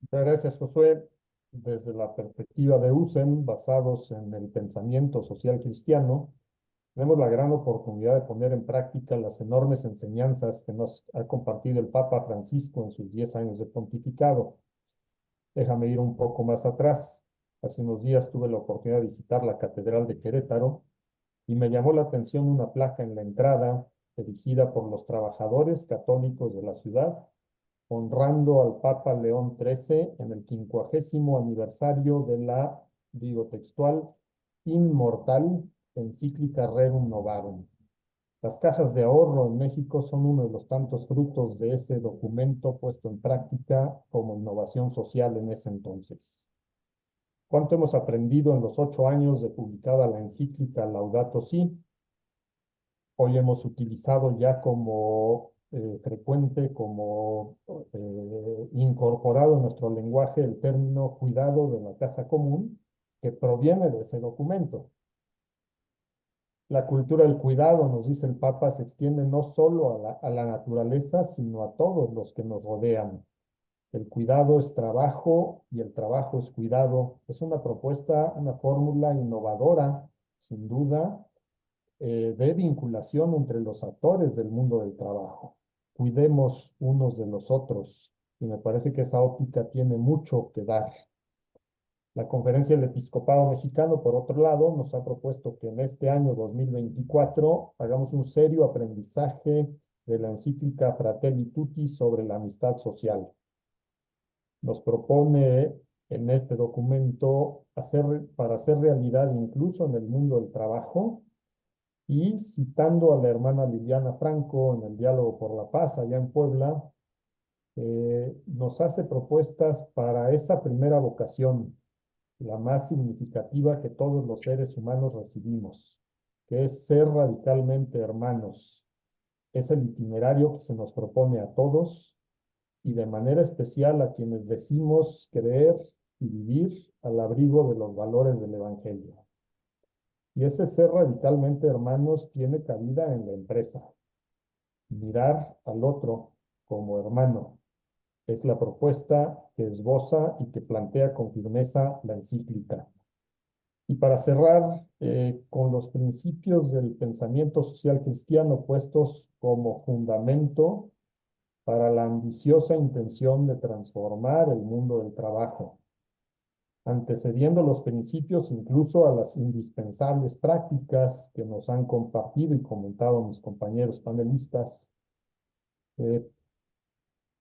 Muchas gracias, Josué. Desde la perspectiva de USEM, basados en el pensamiento social cristiano, tenemos la gran oportunidad de poner en práctica las enormes enseñanzas que nos ha compartido el Papa Francisco en sus 10 años de pontificado. Déjame ir un poco más atrás. Hace unos días tuve la oportunidad de visitar la Catedral de Querétaro y me llamó la atención una placa en la entrada erigida por los trabajadores católicos de la ciudad, honrando al Papa León XIII en el 50º aniversario de la, digo textual, inmortal encíclica Rerum Novarum. Las cajas de ahorro en México son uno de los tantos frutos de ese documento puesto en práctica como innovación social en ese entonces. ¿Cuánto hemos aprendido en los 8 años de publicada la encíclica Laudato Si? Hoy hemos utilizado ya como frecuente, como incorporado en nuestro lenguaje el término cuidado de la casa común, que proviene de ese documento. La cultura del cuidado, nos dice el Papa, se extiende no solo a la naturaleza, sino a todos los que nos rodean. El cuidado es trabajo y el trabajo es cuidado. Es una propuesta, una fórmula innovadora, sin duda, de vinculación entre los actores del mundo del trabajo. Cuidemos unos de los otros. Y me parece que esa óptica tiene mucho que dar. La Conferencia del Episcopado Mexicano, por otro lado, nos ha propuesto que en este año 2024 hagamos un serio aprendizaje de la encíclica Fratelli Tutti sobre la amistad social. Nos propone en este documento para hacer realidad incluso en el mundo del trabajo, y citando a la hermana Liliana Franco en el Diálogo por la Paz allá en Puebla, nos hace propuestas para esa primera vocación, la más significativa que todos los seres humanos recibimos, que es ser radicalmente hermanos. Es el itinerario que se nos propone a todos y de manera especial a quienes decimos creer y vivir al abrigo de los valores del Evangelio. Y ese ser radicalmente hermanos tiene cabida en la empresa. Mirar al otro como hermano es la propuesta que esboza y que plantea con firmeza la encíclica. Y para cerrar, con los principios del pensamiento social cristiano puestos como fundamento para la ambiciosa intención de transformar el mundo del trabajo, antecediendo los principios incluso a las indispensables prácticas que nos han compartido y comentado mis compañeros panelistas.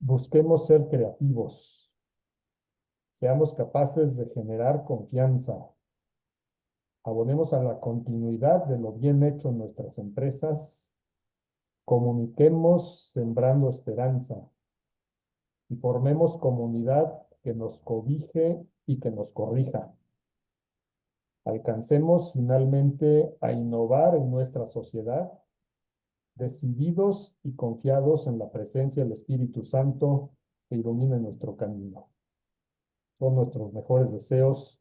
Busquemos ser creativos, seamos capaces de generar confianza, abonemos a la continuidad de lo bien hecho en nuestras empresas, comuniquemos sembrando esperanza y formemos comunidad que nos cobije y que nos corrija. Alcancemos finalmente a innovar en nuestra sociedad, decididos y confiados en la presencia del Espíritu Santo que ilumine nuestro camino. Son nuestros mejores deseos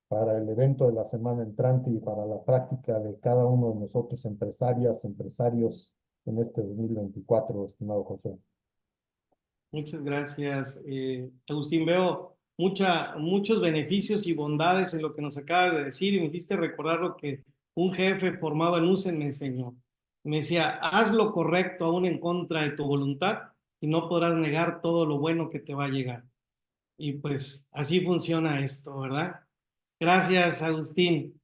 para el evento de la semana entrante y para la práctica de cada uno de nosotros, empresarias, empresarios, en este 2024, estimado José. Muchas gracias, Agustín. Veo muchos beneficios y bondades en lo que nos acabas de decir y me hiciste recordar lo que un jefe formado en USEN me enseñó. Me decía, haz lo correcto aún en contra de tu voluntad y no podrás negar todo lo bueno que te va a llegar. Y pues así funciona esto, ¿verdad? Gracias, Agustín.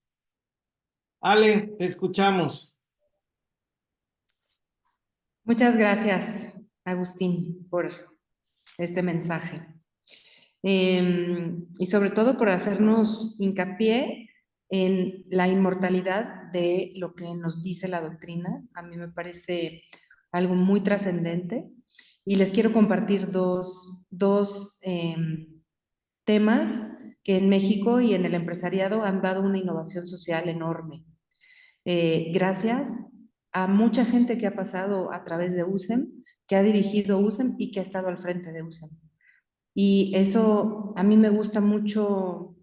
Ale, te escuchamos. Muchas gracias, Agustín, por este mensaje. y sobre todo por hacernos hincapié en la inmortalidad de lo que nos dice la doctrina. A mí me parece algo muy trascendente y les quiero compartir dos temas que en México y en el empresariado han dado una innovación social enorme. Gracias a mucha gente que ha pasado a través de USEM, que ha dirigido USEM y que ha estado al frente de USEM. Y eso a mí me gusta mucho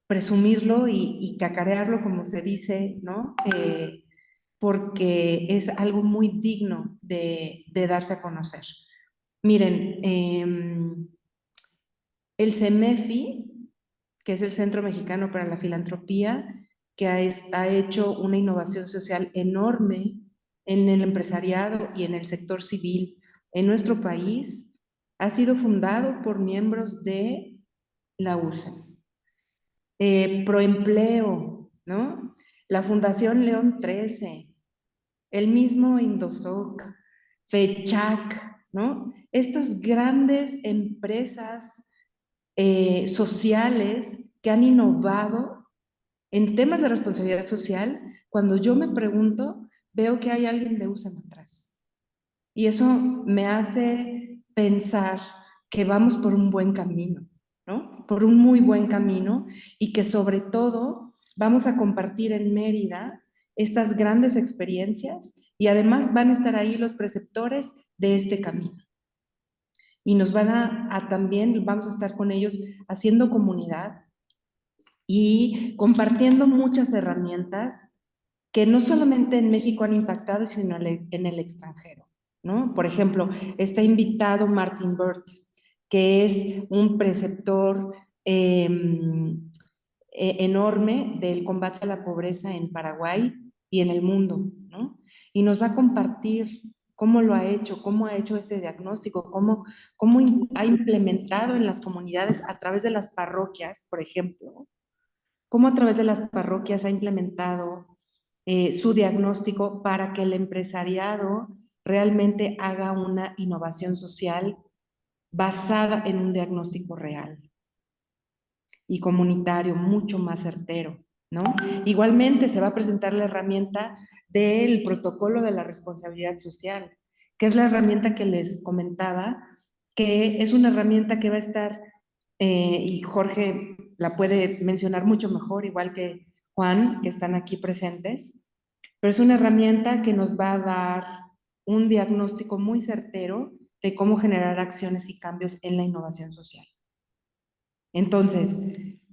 presumirlo y cacarearlo, como se dice, ¿no? Porque es algo muy digno de darse a conocer. Miren, el CEMEFI, que es el Centro Mexicano para la Filantropía, que ha hecho una innovación social enorme en el empresariado y en el sector civil en nuestro país, ha sido fundado por miembros de la USEM. Proempleo, ¿no? La Fundación León 13, el mismo Indosoc, FECHAC, ¿no? Estas grandes empresas sociales que han innovado en temas de responsabilidad social. Cuando yo me pregunto, veo que hay alguien de USEM atrás. Y eso me hace pensar que vamos por un buen camino, ¿no? Por un muy buen camino y que sobre todo vamos a compartir en Mérida estas grandes experiencias y además van a estar ahí los preceptores de este camino. Y nos van a también, vamos a estar con ellos haciendo comunidad y compartiendo muchas herramientas que no solamente en México han impactado, sino en el extranjero, ¿no? Por ejemplo, está invitado Martin Burt, que es un preceptor enorme del combate a la pobreza en Paraguay y en el mundo, ¿no? Y nos va a compartir cómo lo ha hecho, cómo ha hecho este diagnóstico, cómo ha implementado en las comunidades a través de las parroquias, por ejemplo, cómo a través de las parroquias ha implementado su diagnóstico para que el empresariado realmente haga una innovación social basada en un diagnóstico real y comunitario mucho más certero, ¿no? Igualmente se va a presentar la herramienta del protocolo de la responsabilidad social, que es la herramienta que les comentaba, que es una herramienta que va a estar, y Jorge la puede mencionar mucho mejor, igual que Juan, que están aquí presentes, pero es una herramienta que nos va a dar un diagnóstico muy certero de cómo generar acciones y cambios en la innovación social. Entonces,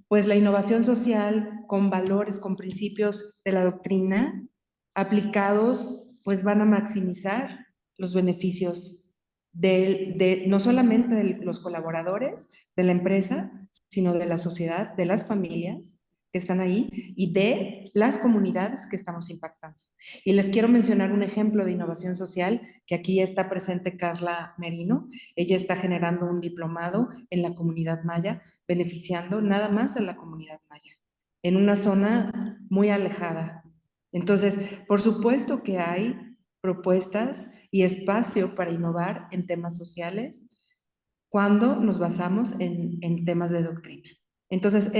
pues la innovación social con valores, con principios de la doctrina aplicados, pues van a maximizar los beneficios no solamente de los colaboradores de la empresa, sino de la sociedad, de las familias que están ahí y de las comunidades que estamos impactando. Y les quiero mencionar un ejemplo de innovación social, que aquí está presente Carla Merino. Ella está generando un diplomado en la comunidad maya, beneficiando nada más a la comunidad maya, en una zona muy alejada. Entonces, por supuesto que hay propuestas y espacio para innovar en temas sociales cuando nos basamos en temas de doctrina. Entonces,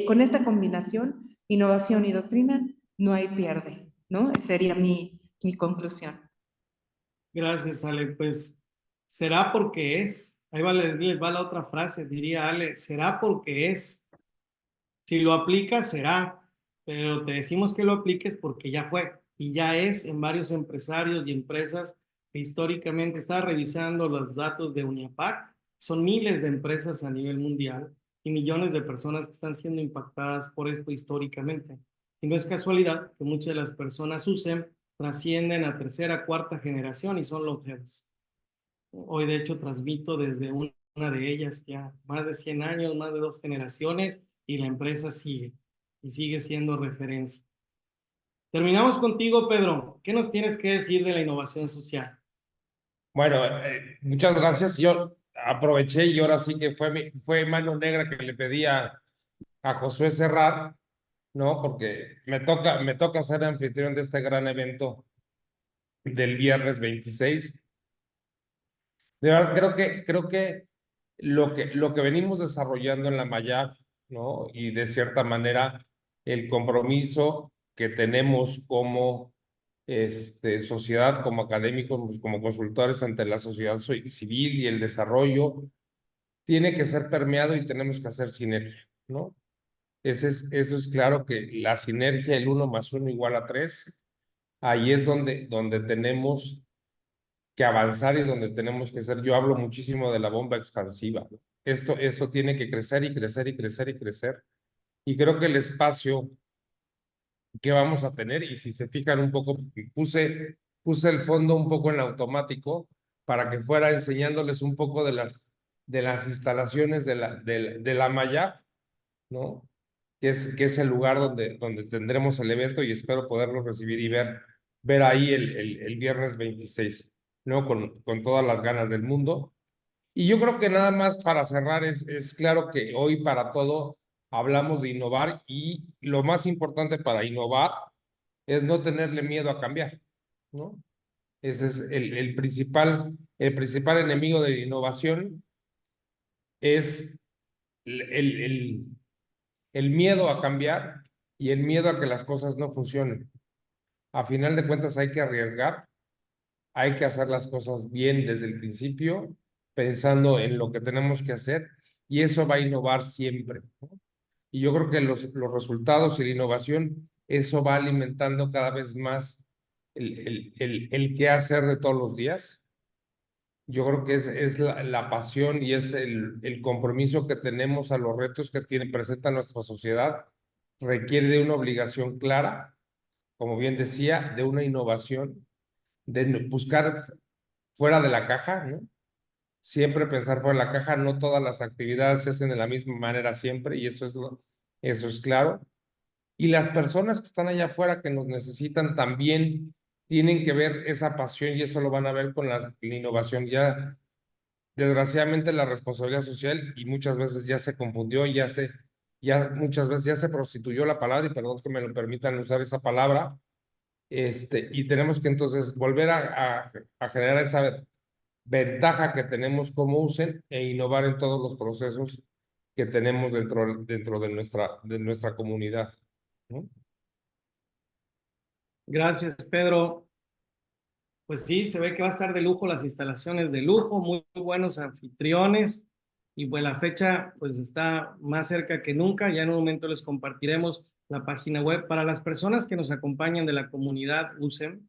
con esta combinación, innovación y doctrina, no hay pierde, ¿no? Sería mi conclusión. Gracias, Ale. Pues será porque es. Ahí va, les va la otra frase, diría Ale, será porque es. Si lo aplicas, será, pero te decimos que lo apliques porque ya fue y ya es en varios empresarios y empresas que históricamente está revisando los datos de UNIAPAC. Son miles de empresas a nivel mundial y millones de personas que están siendo impactadas por esto históricamente. Y no es casualidad que muchas de las personas usen, trascienden a tercera, cuarta generación y son los heads. Hoy, de hecho, transmito desde una de ellas ya más de 100 años, más de 2 generaciones, y la empresa sigue, y sigue siendo referencia. Terminamos contigo, Pedro. ¿Qué nos tienes que decir de la innovación social? Bueno, muchas gracias. Yo aproveché y ahora sí que fue mano negra que le pedí a Josué cerrar, ¿no? Porque me toca ser anfitrión de este gran evento del viernes 26. De verdad, creo que lo que venimos desarrollando en la Mayab, ¿no? Y de cierta manera el compromiso que tenemos como sociedad, como académicos, como consultores ante la sociedad civil y el desarrollo, tiene que ser permeado y tenemos que hacer sinergia, ¿no? Eso es claro que la sinergia, el 1 más 1 igual a 3, ahí es donde tenemos que avanzar y donde tenemos que ser. Yo hablo muchísimo de la bomba expansiva, ¿no? Esto tiene que crecer y crecer y crecer y crecer. Y creo que el espacio que vamos a tener, y si se fijan un poco, puse el fondo un poco en automático para que fuera enseñándoles un poco de las instalaciones de la Mayab, ¿no? Que es el lugar donde tendremos el evento y espero poderlo recibir y ver ahí el viernes 26, ¿no? Con todas las ganas del mundo. Y yo creo que nada más para cerrar, es claro que hoy para todo hablamos de innovar y lo más importante para innovar es no tenerle miedo a cambiar, ¿no? Ese es el principal enemigo de la innovación, es el, el miedo a cambiar y el miedo a que las cosas no funcionen. A final de cuentas hay que arriesgar, hay que hacer las cosas bien desde el principio, pensando en lo que tenemos que hacer y eso va a innovar siempre, ¿no? Y yo creo que los resultados y la innovación, eso va alimentando cada vez más el qué hacer de todos los días. Yo creo que es la pasión y es el compromiso que tenemos a los retos que presenta nuestra sociedad. Requiere de una obligación clara, como bien decía, de una innovación, de buscar fuera de la caja, ¿no? Siempre pensar fuera de la caja, no todas las actividades se hacen de la misma manera siempre, y eso es claro. Y las personas que están allá afuera que nos necesitan también tienen que ver esa pasión y eso lo van a ver con la innovación. Ya, desgraciadamente, la responsabilidad social y muchas veces ya se confundió, ya muchas veces ya se prostituyó la palabra, y perdón que me lo permitan usar esa palabra, y tenemos que entonces volver a generar esa ventaja que tenemos como usen e innovar en todos los procesos que tenemos dentro de nuestra comunidad, ¿no? Gracias, Pedro. Pues sí, se ve que va a estar de lujo, las instalaciones de lujo, muy buenos anfitriones y pues la fecha pues está más cerca que nunca. Ya en un momento les compartiremos la página web. Para las personas que nos acompañan de la comunidad USEM,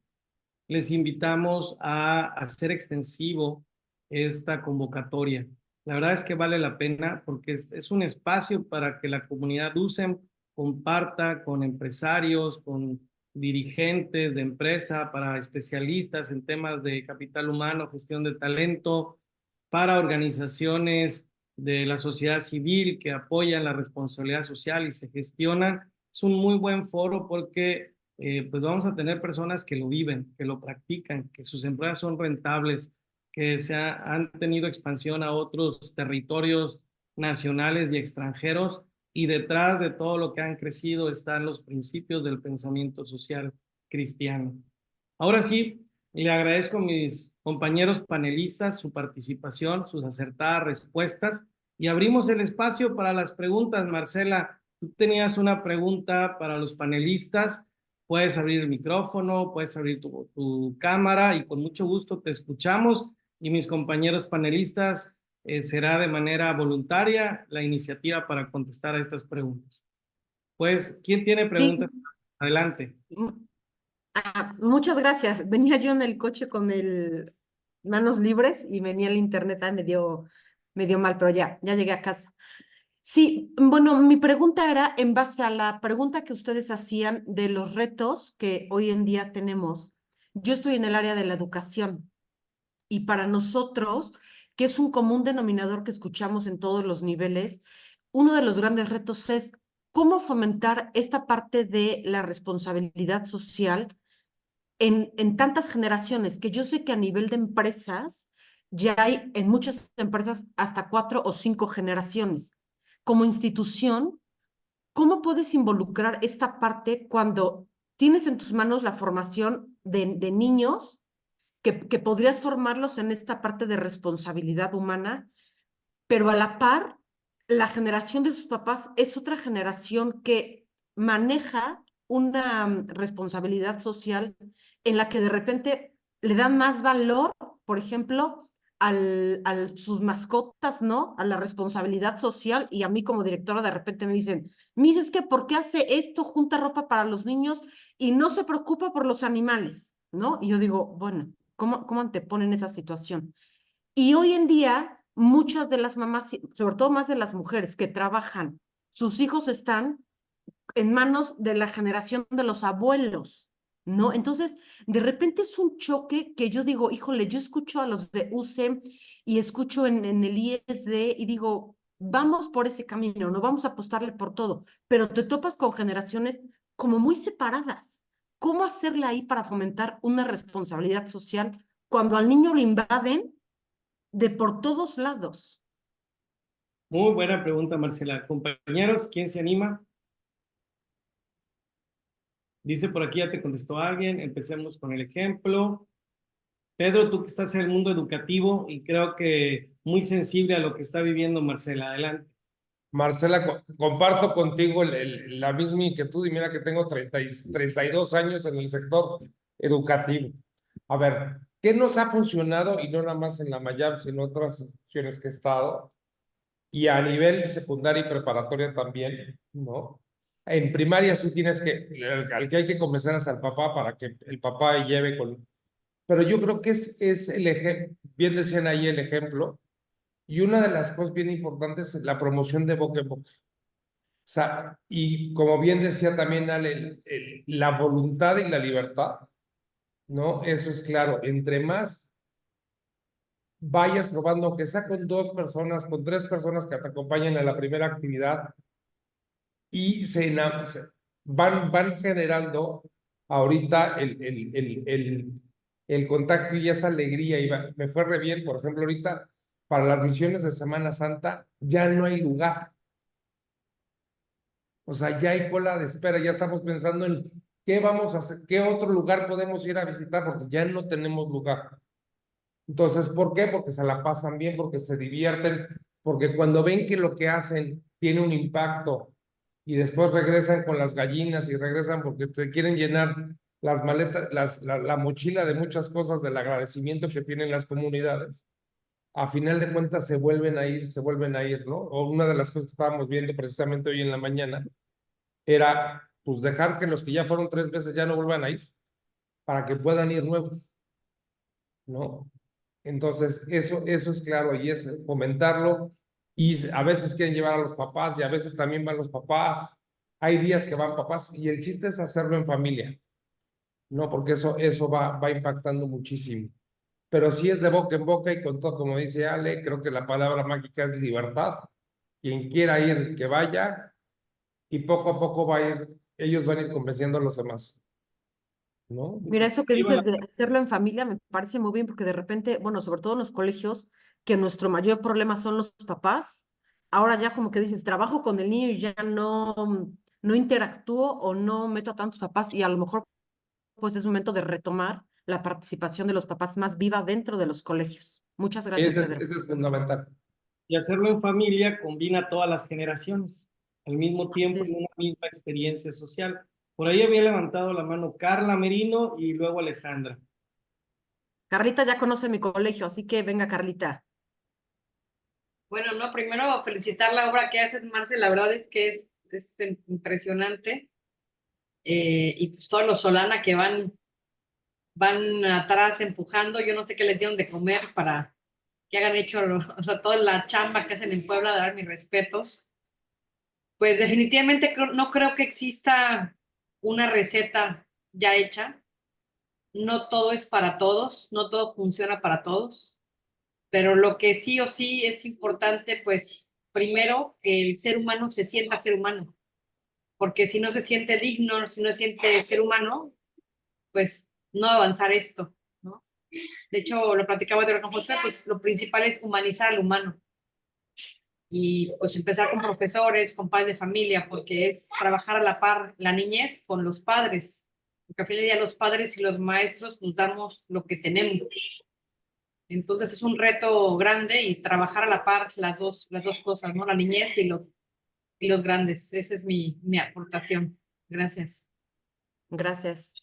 les invitamos a hacer extensivo esta convocatoria. La verdad es que vale la pena porque es un espacio para que la comunidad USEM comparta con empresarios, con dirigentes de empresa, para especialistas en temas de capital humano, gestión de talento, para organizaciones de la sociedad civil que apoyan la responsabilidad social y se gestionan. Es un muy buen foro porque pues vamos a tener personas que lo viven, que lo practican, que sus empresas son rentables, que han tenido expansión a otros territorios nacionales y extranjeros, y detrás de todo lo que han crecido están los principios del pensamiento social cristiano. Ahora sí, le agradezco a mis compañeros panelistas su participación, sus acertadas respuestas, y abrimos el espacio para las preguntas. Marcela, tú tenías una pregunta para los panelistas. Puedes abrir el micrófono, puedes abrir tu cámara y con mucho gusto te escuchamos. Y mis compañeros panelistas, será de manera voluntaria la iniciativa para contestar a estas preguntas. Pues, ¿quién tiene Sí, preguntas? Adelante. muchas gracias. Venía yo en el coche con el manos libres y venía el internet, me dio mal, pero ya llegué a casa. Sí, bueno, mi pregunta era en base a la pregunta que ustedes hacían de los retos que hoy en día tenemos. Yo estoy en el área de la educación y para nosotros, que es un común denominador que escuchamos en todos los niveles, uno de los grandes retos es cómo fomentar esta parte de la responsabilidad social en tantas generaciones, que yo sé que a nivel de empresas ya hay en muchas empresas hasta 4 o 5 generaciones. Como institución, ¿cómo puedes involucrar esta parte cuando tienes en tus manos la formación de niños que podrías formarlos en esta parte de responsabilidad humana, pero a la par, la generación de sus papás es otra generación que maneja una responsabilidad social en la que de repente le dan más valor, por ejemplo, a sus mascotas, ¿no? A la responsabilidad social, y a mí como directora de repente me dicen, Miss, es que ¿por qué hace esto? Junta ropa para los niños y no se preocupa por los animales, ¿no? Y yo digo, bueno, ¿cómo anteponen esa situación? Y hoy en día, muchas de las mamás, sobre todo más de las mujeres que trabajan, sus hijos están en manos de la generación de los abuelos, ¿no? Entonces, de repente es un choque que yo digo, híjole, yo escucho a los de UCEM y escucho en el ISD y digo, vamos por ese camino, no vamos a apostarle por todo, pero te topas con generaciones como muy separadas. ¿Cómo hacerle ahí para fomentar una responsabilidad social cuando al niño lo invaden de por todos lados? Muy buena pregunta, Marcela. Compañeros, ¿quién se anima? Dice por aquí, ya te contestó alguien. Empecemos con el ejemplo. Pedro, tú que estás en el mundo educativo y creo que muy sensible a lo que está viviendo Marcela. Adelante. Marcela, comparto contigo la misma inquietud y mira que tengo 32 años en el sector educativo. A ver, ¿qué nos ha funcionado? Y no nada más en la Mayab, sino en otras instituciones que he estado, y a nivel secundaria y preparatoria también, ¿no? En primaria sí tienes que, al que hay que convencer es al papá para que el papá lleve con... Pero yo creo que es el ejemplo, bien decían ahí el ejemplo, y una de las cosas bien importantes es la promoción de boca en boca. O sea, y como bien decía también Ale, la voluntad y la libertad, ¿no? Eso es claro. Entre más vayas probando, aunque sea con 2 personas, con 3 personas que te acompañen a la primera actividad y van generando ahorita el contacto y esa alegría. Me fue re bien, por ejemplo, ahorita para las misiones de Semana Santa ya no hay lugar. O sea, ya hay cola de espera, ya estamos pensando en qué vamos a hacer, qué otro lugar podemos ir a visitar, porque ya no tenemos lugar. Entonces, ¿por qué? Porque se la pasan bien, porque se divierten, porque cuando ven que lo que hacen tiene un impacto y después regresan con las gallinas y regresan porque te quieren llenar las maletas, la mochila de muchas cosas del agradecimiento que tienen las comunidades, a final de cuentas se vuelven a ir, ¿no? O una de las cosas que estábamos viendo precisamente hoy en la mañana era pues dejar que los que ya fueron 3 veces ya no vuelvan a ir, para que puedan ir nuevos, ¿no? Entonces, eso es claro y es fomentarlo. Y a veces quieren llevar a los papás y a veces también van los papás. Hay días que van papás y el chiste es hacerlo en familia, ¿no? Porque eso va impactando muchísimo. Pero si es de boca en boca y con todo, como dice Ale, creo que la palabra mágica es libertad. Quien quiera ir, que vaya y poco a poco ellos van a ir convenciendo a los demás, ¿no? Mira, eso que dices de hacerlo en familia me parece muy bien porque de repente, bueno, sobre todo en los colegios, que nuestro mayor problema son los papás, ahora ya como que dices, trabajo con el niño y ya no interactúo o no meto a tantos papás y a lo mejor pues es momento de retomar la participación de los papás más viva dentro de los colegios. Muchas gracias, Pedro. Ese es fundamental. Y hacerlo en familia combina todas las generaciones al mismo tiempo Así en una es. misma experiencia social. Por ahí había levantado la mano Carla Merino y luego Alejandra. Carlita ya conoce mi colegio, así que venga, Carlita. Bueno, no, primero felicitar la obra que haces, Marce, la verdad es que es impresionante. Y pues todos los Solana que van atrás empujando, yo no sé qué les dieron de comer para que hagan hecho, o sea, toda la chamba que hacen en Puebla, de dar mis respetos. Pues definitivamente no creo que exista una receta ya hecha. No todo es para todos, no todo funciona para todos. Pero lo que sí o sí es importante, pues, primero, que el ser humano se sienta ser humano, porque si no se siente digno, si no se siente ser humano, pues no va a avanzar esto, ¿no? De hecho, lo platicaba de con José, pues lo principal es humanizar al humano y pues empezar con profesores, con padres de familia, porque es trabajar a la par la niñez con los padres, porque al final del día los padres y los maestros nos damos lo que tenemos. Entonces es un reto grande y trabajar a la par las dos cosas, ¿no? La niñez y los grandes. Esa es mi aportación. Gracias. Gracias.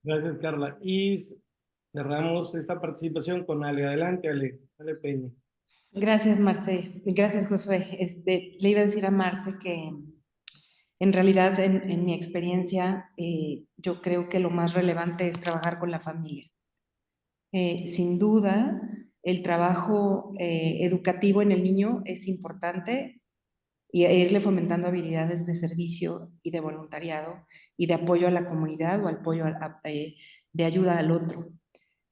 Gracias, Carla. Y cerramos esta participación con Ale. Adelante, Ale Peña. Gracias, Marce. Gracias, Josué. Le iba a decir a Marce que en realidad en mi experiencia yo creo que lo más relevante es trabajar con la familia. Sin duda, el trabajo educativo en el niño es importante y irle fomentando habilidades de servicio y de voluntariado y de apoyo a la comunidad o apoyo de ayuda al otro.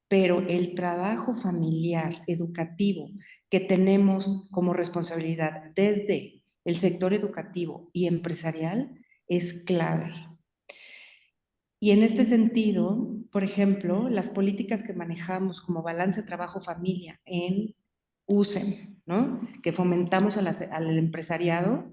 Pero el trabajo familiar, educativo, que tenemos como responsabilidad desde el sector educativo y empresarial es clave. Y en este sentido, por ejemplo, las políticas que manejamos como balance trabajo-familia en USEM, ¿no? Que fomentamos al empresariado,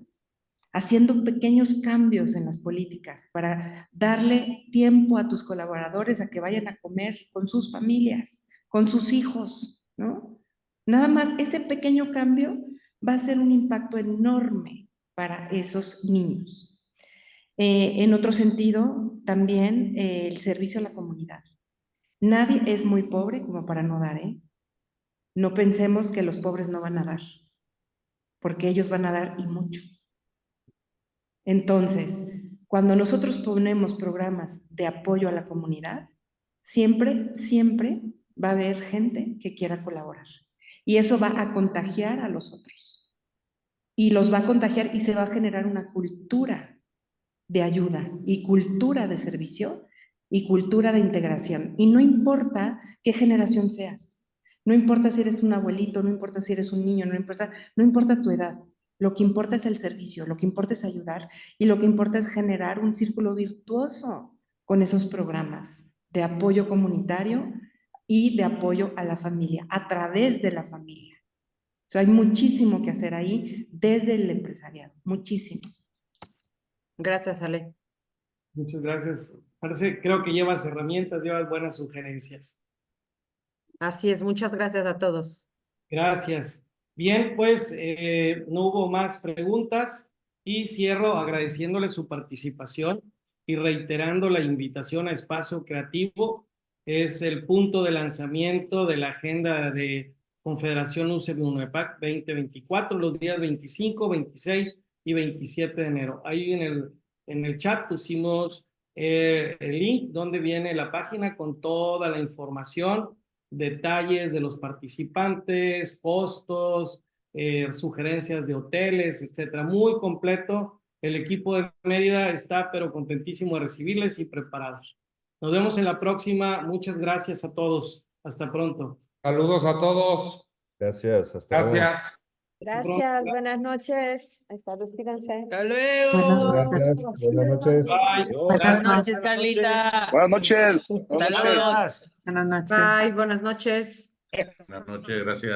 haciendo pequeños cambios en las políticas para darle tiempo a tus colaboradores a que vayan a comer con sus familias, con sus hijos, ¿no? Nada más ese pequeño cambio va a ser un impacto enorme para esos niños. En otro sentido, también el servicio a la comunidad. Nadie es muy pobre como para no dar, ¿eh? No pensemos que los pobres no van a dar, porque ellos van a dar y mucho. Entonces, cuando nosotros ponemos programas de apoyo a la comunidad, siempre va a haber gente que quiera colaborar. Y eso va a contagiar a los otros. Y los va a contagiar y se va a generar una cultura de ayuda y cultura de servicio y cultura de integración. Y no importa qué generación seas, no importa si eres un abuelito, no importa si eres un niño, no importa tu edad. Lo que importa es el servicio, lo que importa es ayudar y lo que importa es generar un círculo virtuoso con esos programas de apoyo comunitario y de apoyo a la familia, a través de la familia. O sea, hay muchísimo que hacer ahí desde el empresariado, muchísimo. Gracias, Ale. Muchas gracias. Creo que llevas herramientas, llevas buenas sugerencias. Así es, muchas gracias a todos. Gracias. Bien, pues no hubo más preguntas y cierro agradeciéndole su participación y reiterando la invitación a Espacio Creativo. Es el punto de lanzamiento de la agenda de Confederación UCEM-UNEPAC 2024, los días 25, 26 y 27 de enero. Ahí en el chat pusimos el link donde viene la página con toda la información, detalles de los participantes, costos, sugerencias de hoteles, etcétera. Muy completo. El equipo de Mérida está pero contentísimo de recibirles y preparados. Nos vemos en la próxima. Muchas gracias a todos. Hasta pronto. Saludos a todos. Gracias, hasta luego. Gracias. Gracias, buenas noches. Hasta despídense. Hasta luego. Gracias, buenas noches. Bye. Buenas noches, Carlita. Buenas noches. Saludos. Buenas noches. Bye, buenas noches. Buenas noches, gracias.